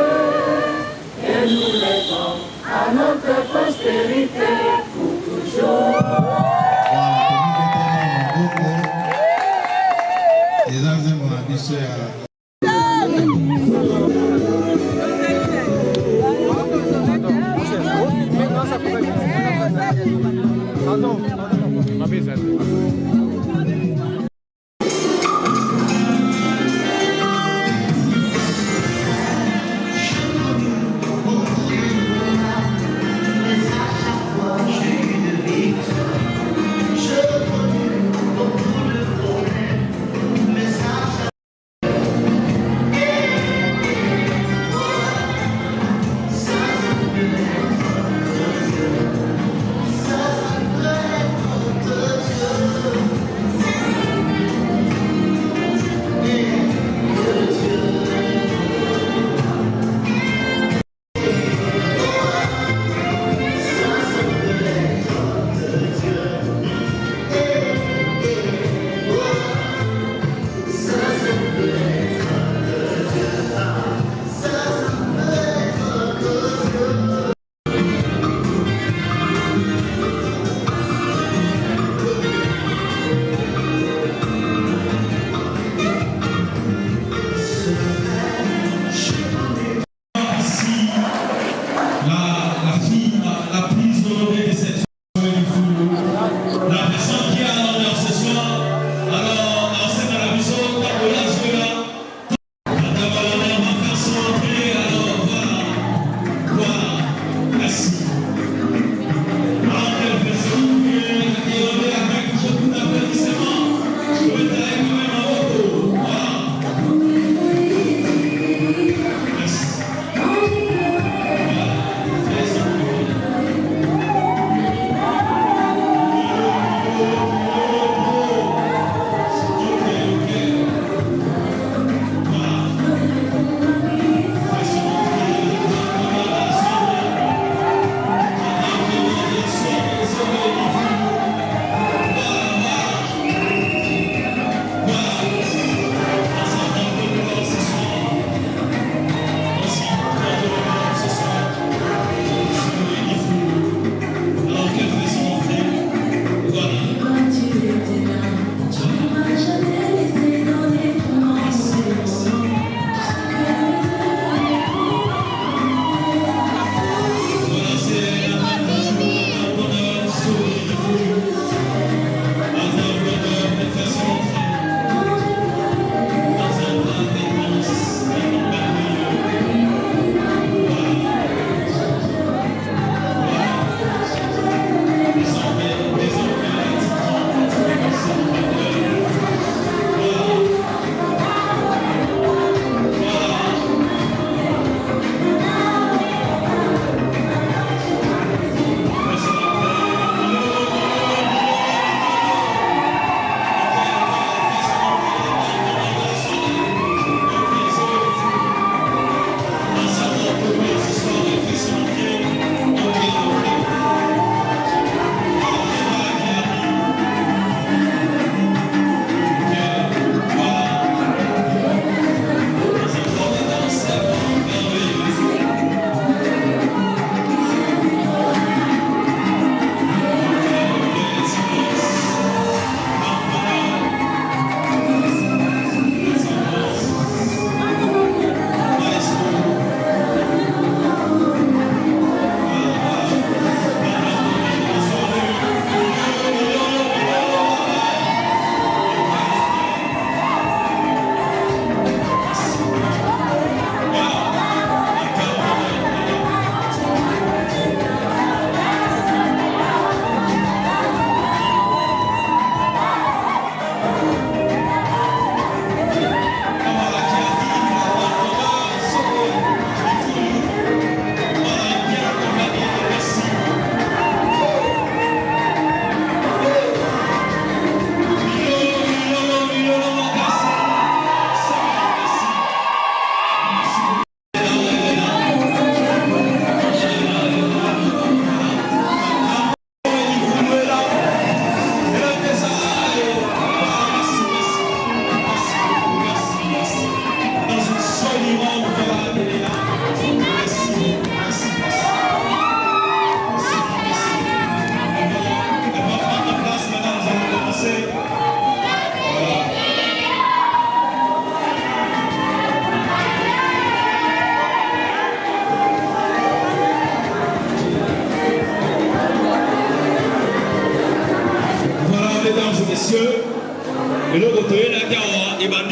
Et nous lèvons à notre postérité pour toujours.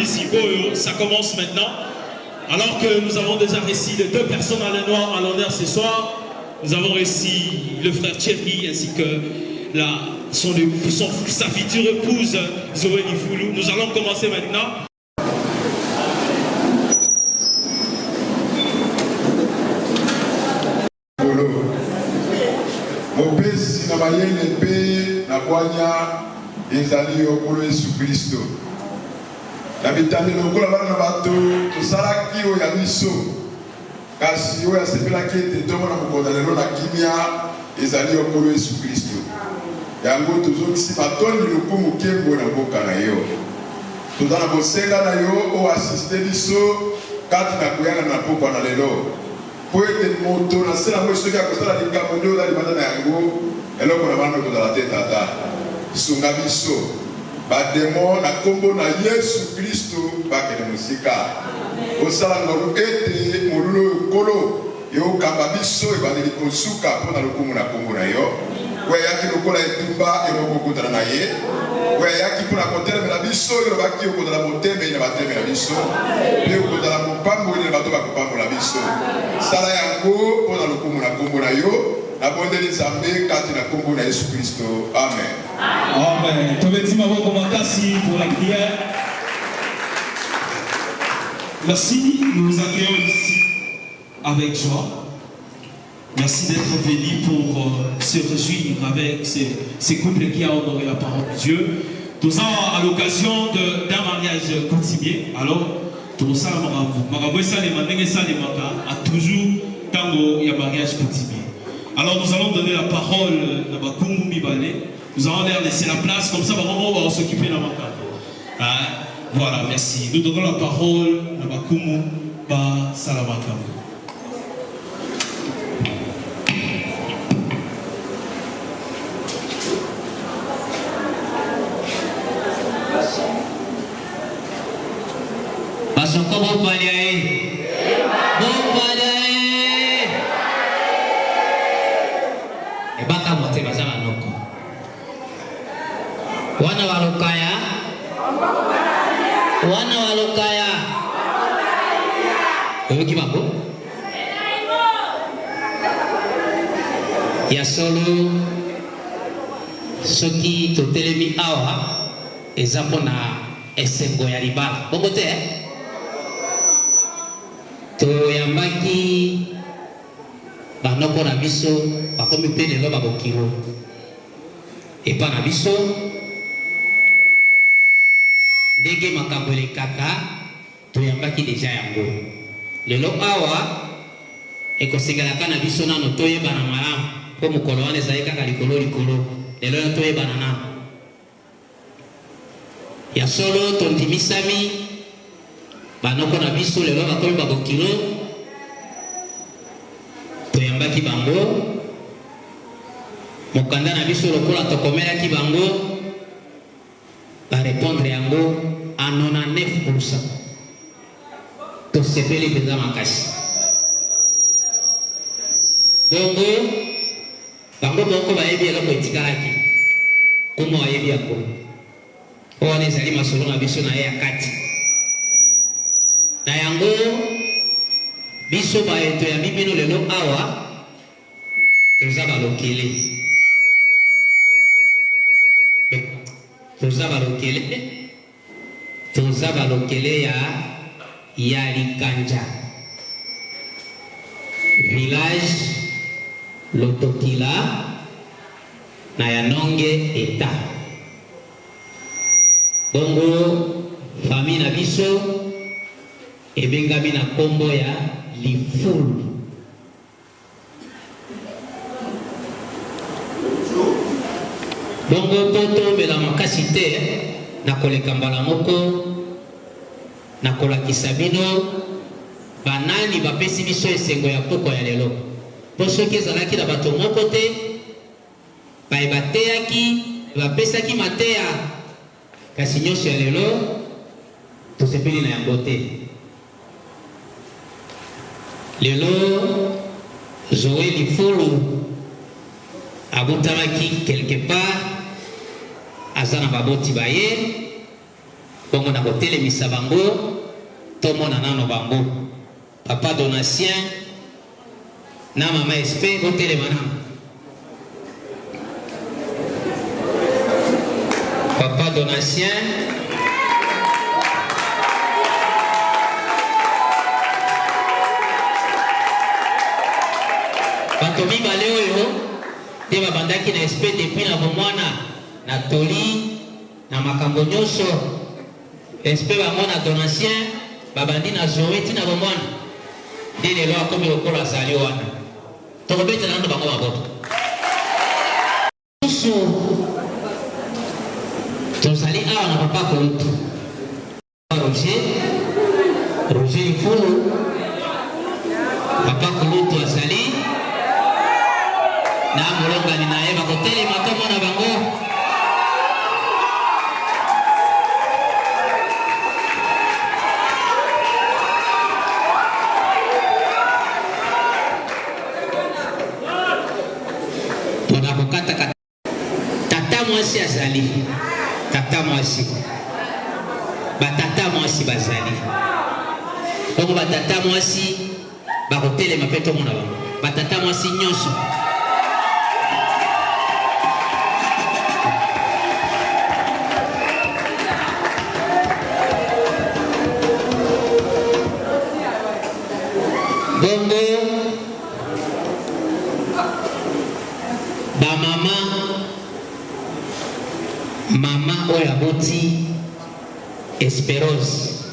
d'ici Boyo, ça commence maintenant. Alors que nous avons déjà réussi les 2 personnes à l'honneur ce soir, nous avons réussi le frère Thierry ainsi que sa future épouse Zoé Nifoulou. Nous allons commencer maintenant. Mopesi na mayele mpe na bwanya ezali okolo Yesu Kristo. Na bitani lokola bana na bato tosalaki oyo ya biso kasi oyo asepelaki ete tomona mokonda lelo na kimia ezali okolo Yesu Kristo. Yango tozokisi matondi lokumu nkembo na mboka na yo. Toza na bosenga na yo oyo asiste biso kati na koyanga na pokwa na lelo. Po ete moto na se nango soki akosala likambo nde oza libanda na yango eloko na bana kozala te tata. Sunga biso bademo na kombo na Yesu Kristo bakende mosika. Osala ngolu ete molulu oyo kolo yokamba biso ebandeli kosuka mpo na lokumu na kombo na yo. Weyaki lokola etumba ekokokutana na ye. Weyaki mpona kotelemela biso elobaki okozala moteme na batemela biso mpe okozala mopamboli na bato bakopambola biso. Sala yango mpo na lokumu na kombo na yo nabondeli Nzambe kati na kombo na Yesu Kristo. Amen. Amen. Tobeti maboko makasi pour la prière. Merci, nous vous accueillons ici avec joie. Merci d'être venu pour se réjouir avec ces couples qui ont honoré la parole de Dieu. Tout ça à l'occasion d'un mariage coutumier. Alors, tout ça, a toujours tango et mariage coutumier. Alors, nous allons donner la parole à Bakumu Mibale. Nous allons leur laisser la place, comme ça, on va s'occuper de la matin. Voilà, merci. Nous donnons la parole à Bakumu Salamaka. Basoko bopaliae. Bopaliae. Ebaka mote bazala noko. Wana walokaya. Wana walokaya. Oyoki babo. Ya solo soki totelemi awa ezapo na esengo ya libala. Bongo te toyambaki banoko na biso bakomi mpe lelo babokilo epa na biso ndenge makambo elekaka toyambaki deja yango lelo awa ekosengelaka na biso nano toyebana malamu mpo mokolo wana ezali kaka likolo lelo ya toyebana nano ya solo tondimisami banoko na biso lelo bakomi babokilo toyambaki bango mokanda na biso lokola tokomelaki bango barépondre yango a 99%. Tosepeli mpenza makasi bongo bango moko bayebi eloko etikalaki komo bayebi yango oyo wana ezali masolo na biso na ye ya kati na yango biso baeto ya bibino lelo awa toza balokele toza balokele ya Likanja village Lotokila na ya Nonge eta bongo famille na biso ebengami na kombo ya Lifulu bongo poto bela makasi te na koleka mbala moko na kolakisa bino banani bapesi biso esengo ya poko ya lelo po soki ezalaki na bato moko te bateyaki bapesaki mateya kasi nyonso ya lelo tosepeli na yango te lelo Zoé Lifulu abutamaki quelque part aza na baboti baye bongo na kotelemisa bango tomona nano bango papa Donatien na mama SP botelema nano papa Donatien bato mibale oyo te babandaki na SP depuis na bomwana na toli na makambo nyonso SP bango na Donatien babandi na Zoé tina bomwana nde lelo akomi lokola azali wana tokobetela nano bango maboto susu tozali awa na papa Kolutu Roger Ifulu papa Kolutu azali na molongani na ye bakotelema tomona bango pona kokata tata mwasi azali tata mwasi batata mwasi bazali bongo batata mwasi bakotelema mpe tomona bango batata mwasi nyonso bongo bamama mama oyo aboti Esperose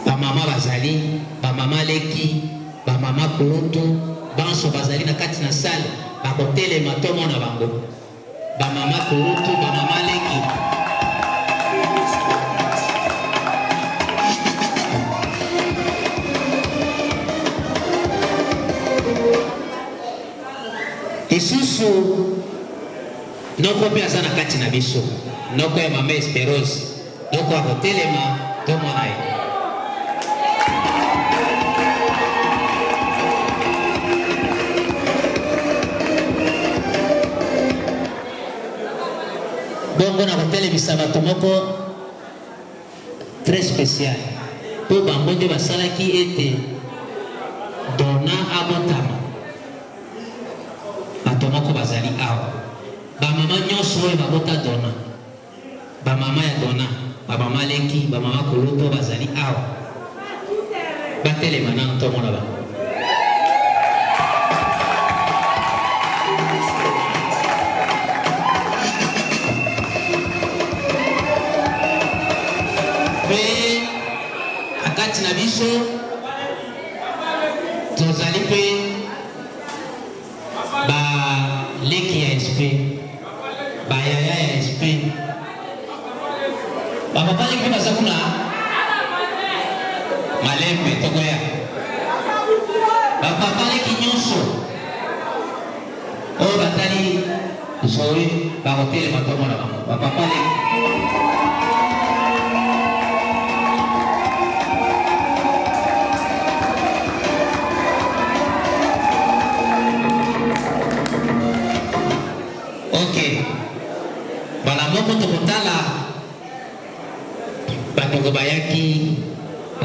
bamama bazali bamama Leki bamama Kulutu banso bazali na kati na sale bakotelema tomona bango bamama Kulutu bamama Leki isusu noko mpe aza na kati na biso noko ya mama Esperose noko akotelema tomona ye bongo na kotelemisa bato moko très spécial mpo bango nde basalaki ete Dona abotama bato moko bazali awa bamama nyonso oyo babota Dona bamama ya Dona bamama Leki bamama Kulutu bazali awa batelema nano tomona bango mpe akati na biso tozali mpe Leki ya SP bayaya ya SP bapapa Leki baza kuna malembe tokoya bapapa Leki nyonso oyo batali Zoe bakotelema tomona bango bapapa Leki moko tokotala bato bayaki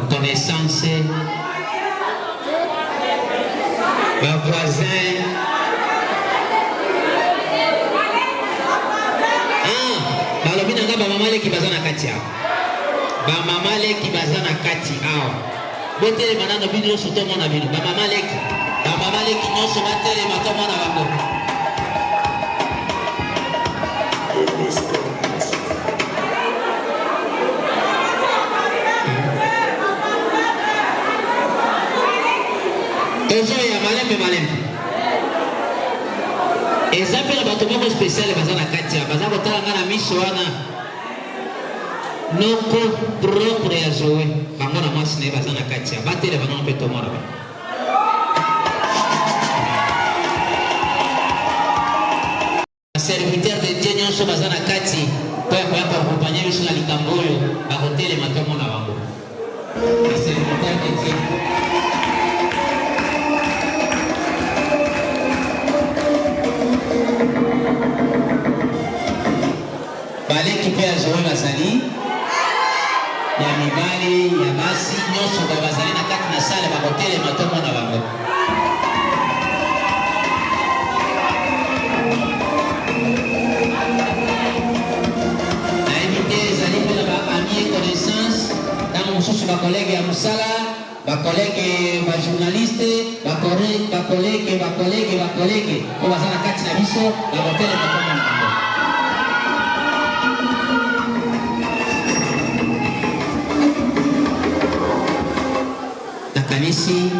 connaissance ba voisin balobi nanga bamama Leki baza na kati awa bamama Leki baza na kati awa botelema nano bino nyonso tomona bino bamama Leki nyonso batelema tomona bango ezo ya malembe eza mpe na bato moko spéciale baza na kati ya baza kotala nga na miso wana noko propre ya Zoe bango na mwasi na ye baza na kati ya batele bango mpe tomona bango serviteur de Dieu nyonso baza na kati mpo ya koya koakompanye biso na likambo oyo bakotelema tomona bango serviteur de Dieu Baleki mpe ya Zoe bazali mibali ya basi nyonso bazali na kati na sale bakotelema tomona bango. nayebi te ezali mpe na baami et connaissance ntango mosusu bakolege ya mosala, bakolege bajournaliste, bakolege po baza na kati na biso bakotelema tomona bango. nakanisi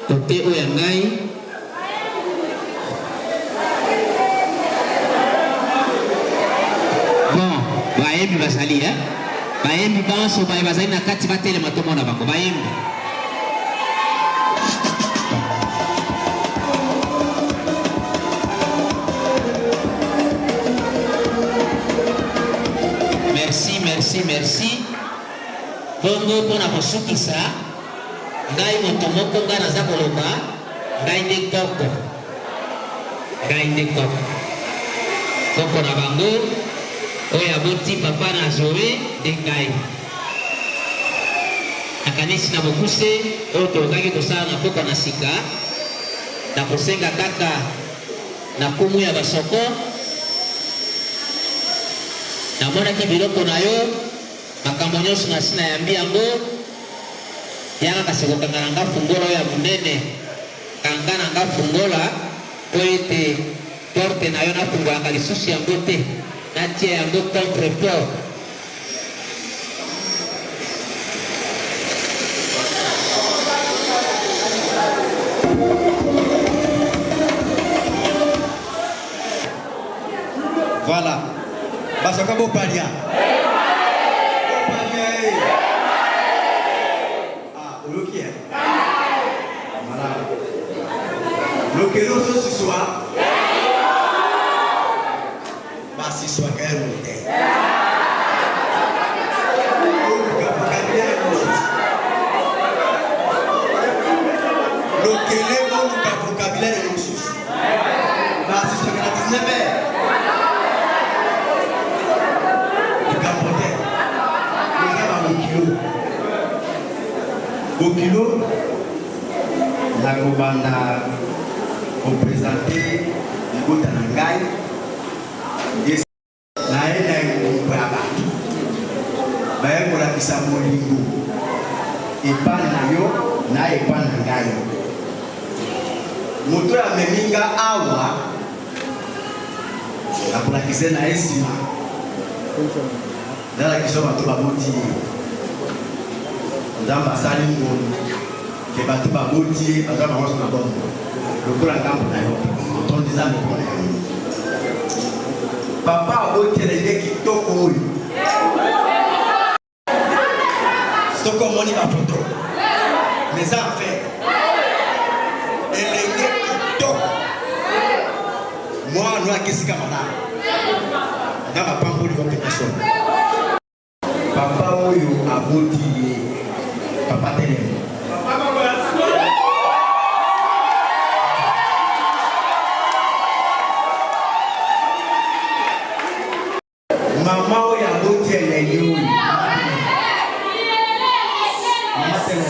kote oyo ya ngai bon bayembi bazali bayembi banso baye bazali na kati batelema tomona bango bayembi. merci bongo mpona kosukisa ngai moto moko ngai naza koloba ngai nde koko na bango oyo aboti papa na Zoe nde ngai nakanisi na bokuse oyo tokaki kosala na pokwa na sika na kosenga kaka na kumu ya basoko namonaki biloko na yo makambo nyonso nasi nayambi yango yanga kasi kokanga na nga fungola oyo ya monene kanga na nga fungola po ete porte na yo nafungolaka lisusu yango te natia yango contre port. Voilà. Basaka Bopalia. Ah, Olokia. Voilà. Lokelo ce soir. Basi soit quand même. Lokele mon vocabulaire et ressources. Basi soit quand même. Au kilo, la Kobanda représenté le Gotanangai, et la haine a eu un peu à battre. Mais pour la Kissamolingo, et pas Nayo, na et pas Nangayo. Moto la Meminga Awa, la pour la Kissena Estima, dans la Kissoma Tobaboti. Dans ma salle, je vais tout baboutir, je vais manger ma bonne. Le coup la gamme pour ton disant le problème. Papa a beau tirer les qui toquent. C'est comme on y va photo. Les affaires. Et les gars qui toquent. Moi, nous avons qu'est-ce qu'il y a là. Dans ma pamboule, il y a personne. Papa a beau tirer. Papa télé. Maman ou ya boti elle est yo. Maman télé.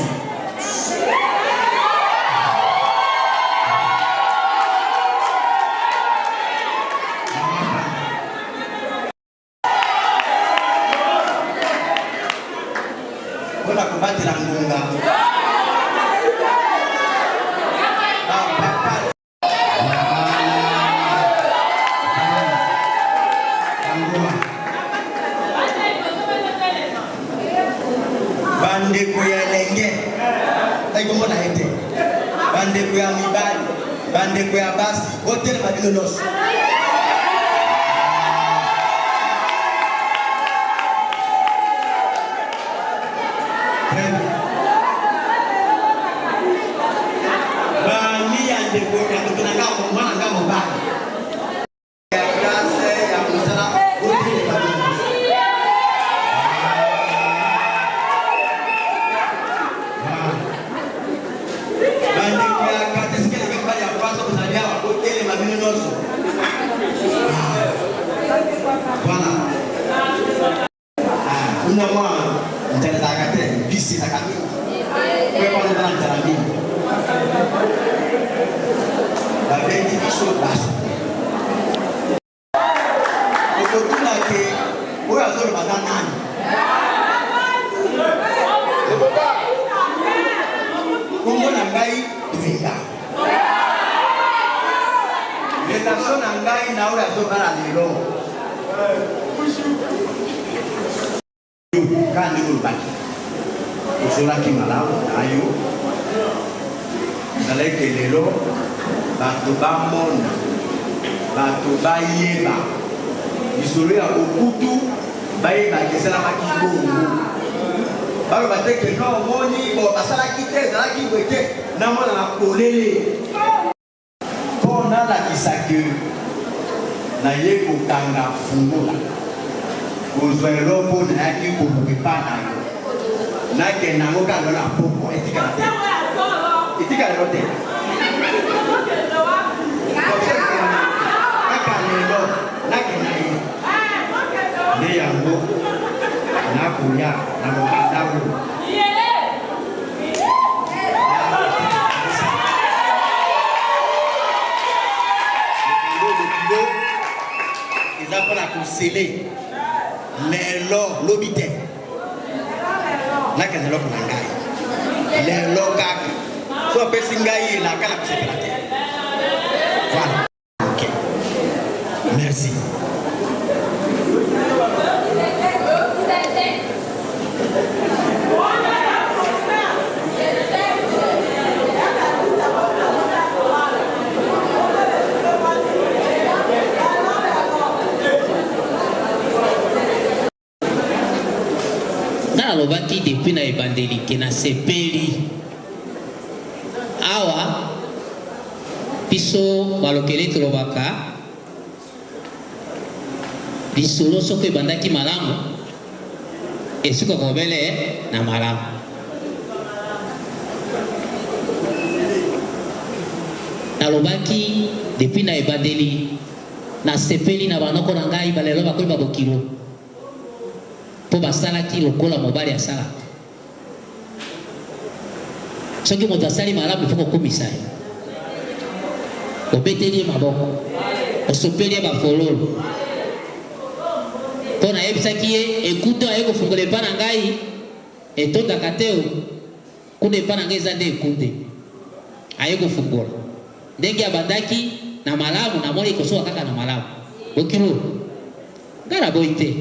On a combattu la ngonga. Bandeko ya lenge. Ai como na ete. Bandeko ya mibali, bandeko ya basi, hotel badino nos. Voilà. Una mwa, mtenda kate. venga. Relation na ngai na oyo azobala lelo. Kandi kolobaki. Osolaki malamu na yo. Zalaki lelo bato bamona, bato bayeba. Lisolo ya okutu bayeba esalamaki bongo. Baloba te ke no omoni bo basalaki te ezalaki boye te na mwana na polele. Mpo nalakisaki naye kokanga fungola kozwa eloko nayaki koluka na yo nakenda yango kaka na poko etikala te etikala lelo te kaka lelo nakenda ye nde yango nakoya na mokadago eza mpona kosele lelo lobi te nakende eloko na ngai lelo kaka so apesi ngai elaka na kosepela te voilà. Ok, merci. Alobaki depuis na ebandeli ke na sepeli awa biso balokele tolobaka lisolo soko ebandaki malamu esika kobele na malamu. Nalobaki depuis na ebandeli na sepeli na banoko na ngai balelo bakoyeba bokilo po basalaki lokola mobali asala. Soki moto asali malamu ifo kokomisa ye, obeteli ye maboko, osopeli ye bafololo mpo nayebisaki ye ekutu aye kofungola epa na ngai etondaka te o, kuna epa na ngai eza nde ekunde aye kofungola ndenge abandaki na malamu namoni ekosoka kaka na malamu. Bokilo ngai naboyi te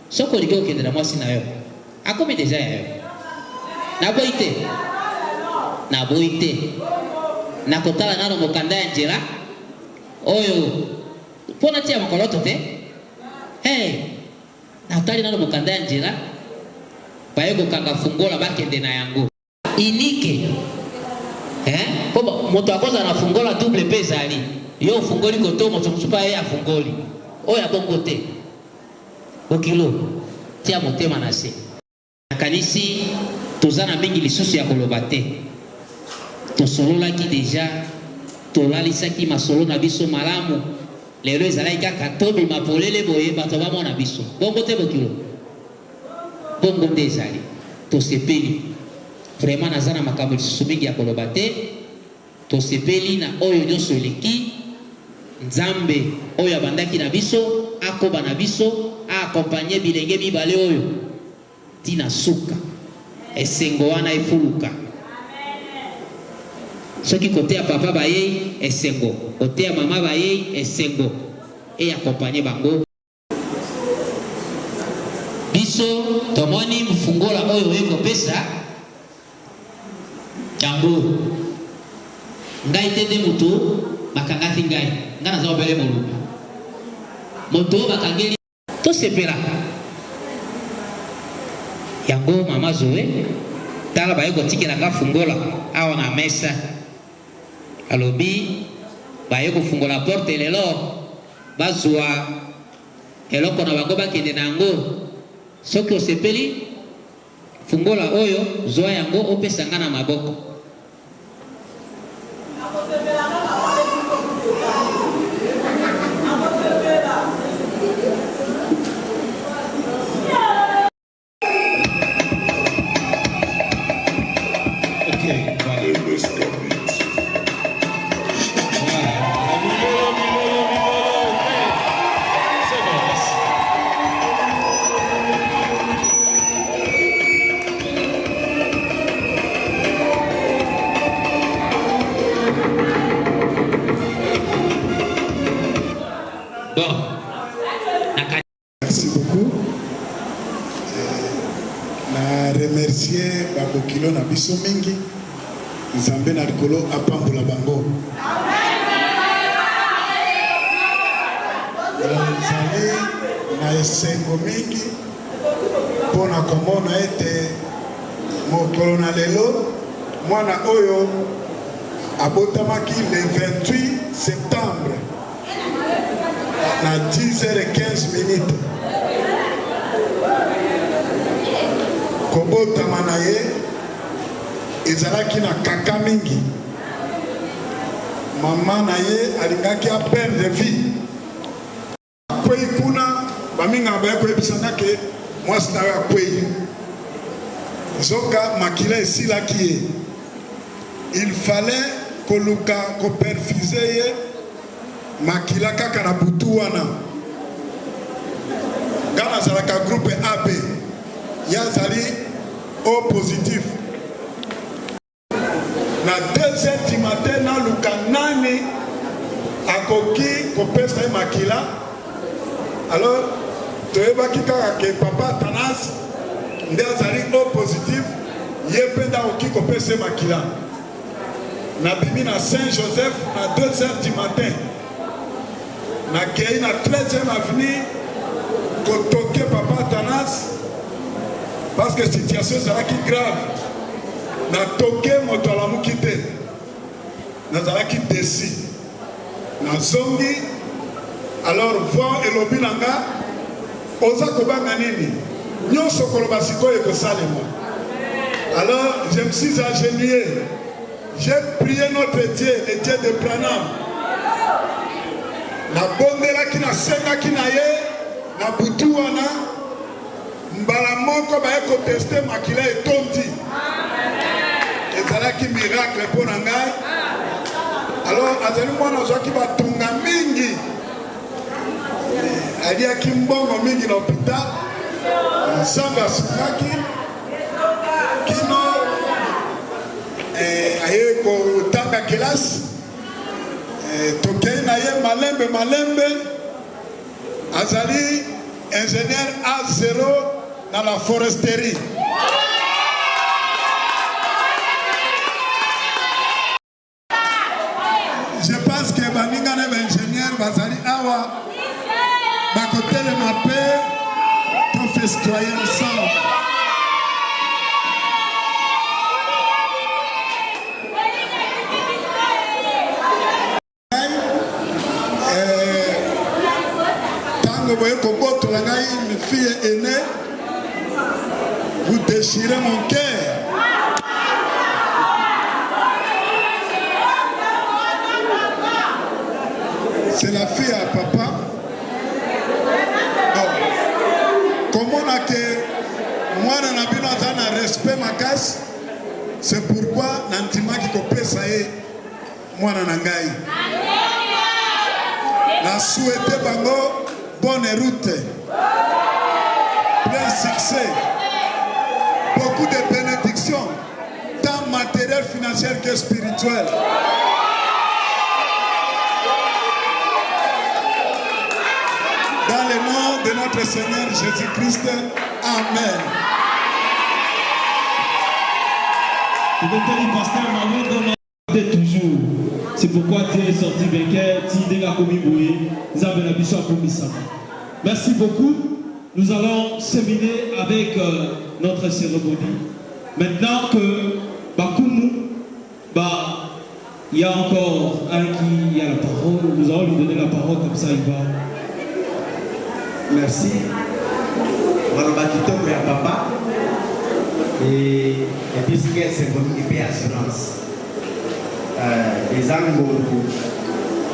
soko olingi okende na mwasi na yo akomi deja ya yo, naboyi te naboyi te nakotala nano mokanda ya nzela oyo mpo natia makoloto te. Natali nano mokanda ya nzela baye kokanga fungola bakende na yango inike po moto akoza na fungola double mpe ezali yo ofungoli koto moto mosusu mpe ye afungoli oyo abongo te. Okilo tia motema na se nakanisi toza na mingi lisusu ya koloba te. Tosololaki deja, tolalisaki masolo na biso malamu, lelo ezalaki kaka tobima polele boye bato bamona biso bongo te. Bokilo bongo nde ezali tosepeli vraiment naza na makambo lisusu mingi ya koloba te. Tosepeli na oyo nyonso eleki Nzambe oyo abandaki na biso akoba na biso akompanye bilenge mibale oyo tina suka esengo wana efuluka. Soki kote ya papa bayei esengo, kote ya mama bayei esengo e akompanye bango. Biso tomoni mfungola oyo ekopesa yango ngai te nde mutu bakangaki ngai nga naza obele moluba moto bakangeli tosepela yango. Mama Zoe tala baye kotikelanga fungola awa na mesa alobi baye kofungola porte lelo bazwa eloko na bango bakende na yango. Soki osepeli fungola oyo zwa yango opesa nga na maboko. Bon. Merci beaucoup. Na remercier Babokilo na biso mingi. Nzambe na likolo apambola bango. Nzali na esengo mingi mpona komona ete mokolo na lelo mwana oyo abotamaki le 28 septembre na 10h15 kobotama na ye ezalaki na kaka mingi. Mama na ye alingaki a perdre vie. Akwei kuna baminga baya koyebisanga ke mwasi na yo akwei. Zoka makila esilaki ye. Il fallait koluka koperfize ye makila kaka na butu wana. Gana zalaka groupe AB yazali O positif. Na 2h du matin na luka nani akoki kopesa ye makila. Alors toyebaki kaka ke papa Tanas nde azali O positif ye mpe nde akoki kopesa ye makila. Nabimi na Saint-Joseph na 2h du matin. Nakei na 13e avenue kotoke papa Tanas parce que situation ezalaki grave. Na toke moto alamuki te. Nazalaki desi. Na zongi. Alors voix elobi nanga oza kobanga nini? Nyonso koloba sikoyo ekosalema. Alors je me suis agenouillé. J'ai prié notre Dieu, le Dieu de Branham. Na bondelaki na sengaki na ye na butu wana mbala moko baye koteste makila etondi. Ezalaki miracle mpo na ngai. Alors azali mwana ozwaki batunga mingi. Aliaki mbongo mingi na hôpital. Nzambe asungaki kino aye kotanga kelasi. Tokei na ye malembe azali ingénieur A0 dans la foresterie. Je pense que baninga na ingénieur bazali awa bakotele mape to festoyer ensemble. Une fille aînée, vous déchirez mon cœur. C'est la fille à papa. Bon. Comment on a que moi, on a respect ma casse. C'est pourquoi Nantima qui copie ça est moi nangai. La souhaité bango. Bonne route, plein succès, beaucoup de bénédictions, tant matériel, financier que spirituel. Dans le nom de notre Seigneur Jésus-Christ, Amen. Toujours. C'est pourquoi tu es sorti vainqueur, merci beaucoup. Nous allons terminer avec notre cérémonie. Maintenant que Bakoumou, il y a encore un qui a la parole. Nous allons lui donner la parole, comme ça il va. Merci. Malobakito ya papa. Et puis c'est comme une assurance. Les angles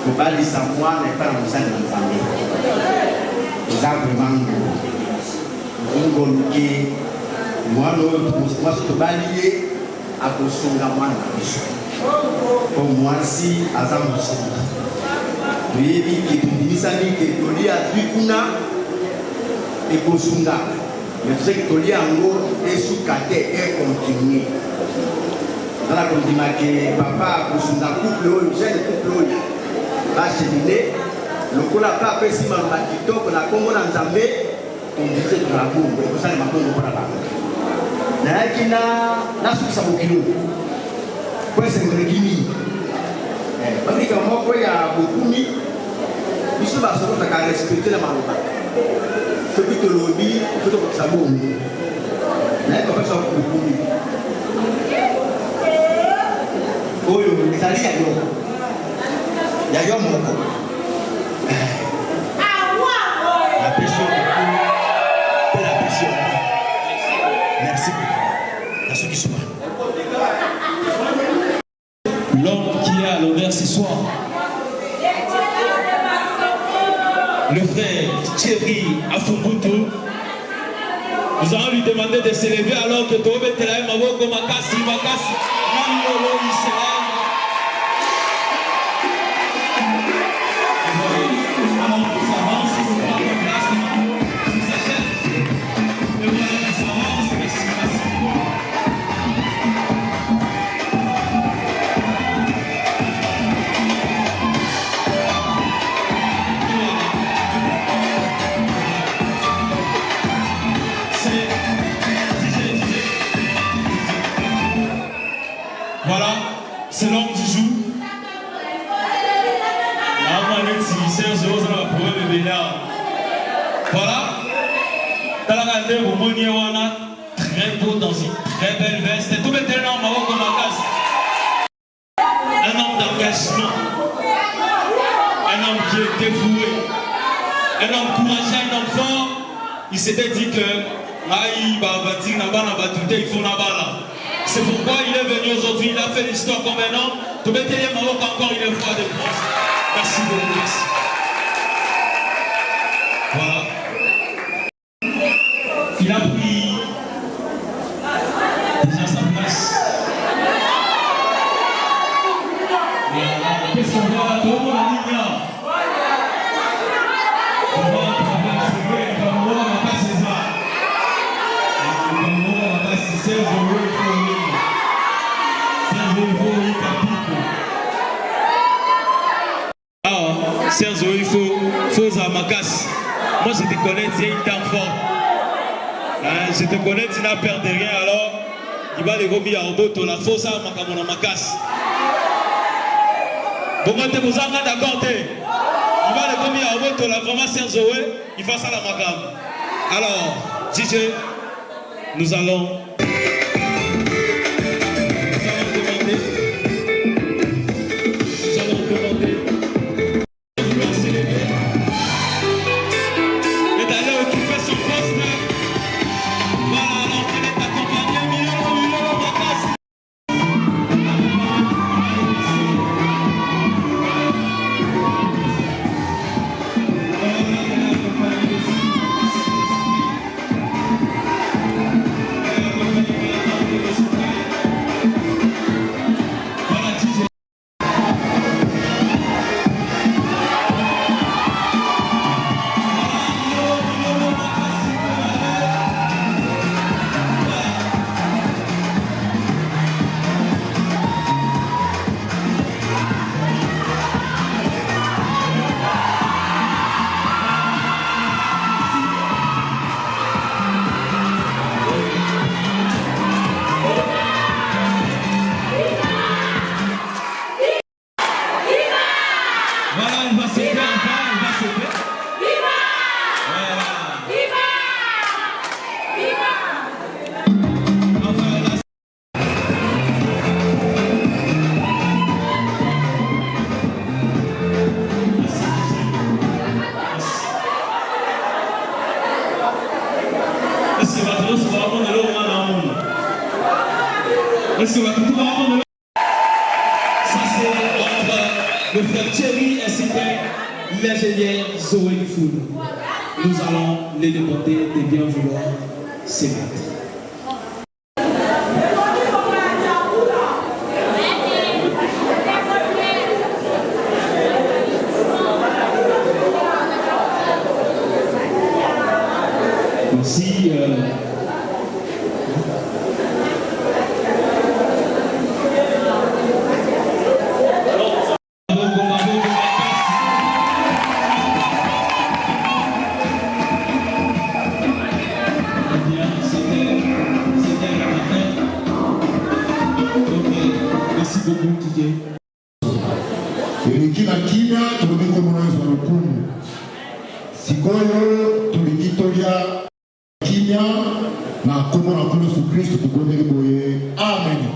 mobali sa mwana epa na mosali na nzambe eza vraiment ngoluki mwana oyo mwasi tobali ye akosunga mwana na biso po mwasi aza mosungi toyebi ke tobimisani ke tolia azwi kuna ekosunga mais tozeki tolia yango esuka te econtinue nala kondima ke papa akosunga couple oyo jeune couple oyo bacheminer lokola pa pesi maloba kitoko na Kongo na Nzambe tondise na Kongo ekosala makongo mpona bango nayaki nasukisa mokilo po esengoleki mingi babika moko ya bokumi biso basokotaka respecte na maloba soki tolobi fo tokokisa bongo naye kopesa bokumi oyo ezali yayo moko merci beaucoup. À ceux qui sont là. L'homme qui est à l'honneur ce soir, le frère Thierry Afumbutu, nous allons lui demander de s'élever alors que Tobe Telaï Maboko Makasi Makasi Namolo Israël. Voilà, c'est l'homme du jour. Voilà. Très beau dans une très belle veste. Tout est un homme d'engagement. Un homme qui est dévoué. Un homme courageux, un homme fort. Il s'était dit que c'est pourquoi il est venu aujourd'hui, il a fait l'histoire comme un homme. Tout mettez les Maroc encore une fois de plus. Merci beaucoup, merci. Voilà. Il a pris déjà sa place. Qu'est-ce qu'on voit là? Tout le monde a dit là. On va traverser, on va voir, on va passer ça. On va voir, on va passer ça. Serge, il faut Zamakas. Moi je te connais, tu es une dame forte. Je te connais, tu n'as peur de rien, alors il va les remis à Oboto, la fausse à Makamona Makas. Comment tu es d'accord? Il va les remis à Oboto, la vraiment Serge, il fait ça la Makam. Alors, DJ, nous allons demander. Ça c'est entre le frère Thierry ainsi que l'ingénieur Zoé Foul. Nous allons les demander de bien vouloir se mettre. Merci. Kila kimya tuliko mwanzo wa hukumu. Sikoyo tulikitolia kimya na kumo na kwa Yesu Kristo tukondele boye. Amen.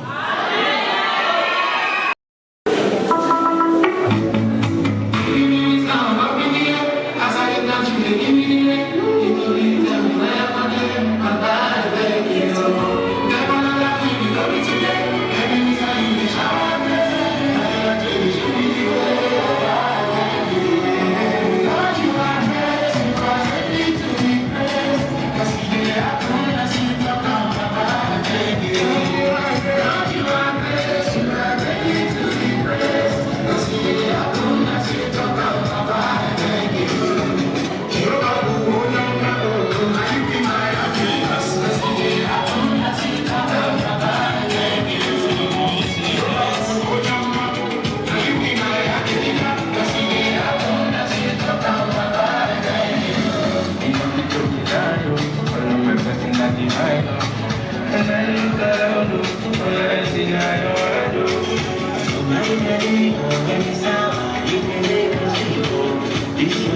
This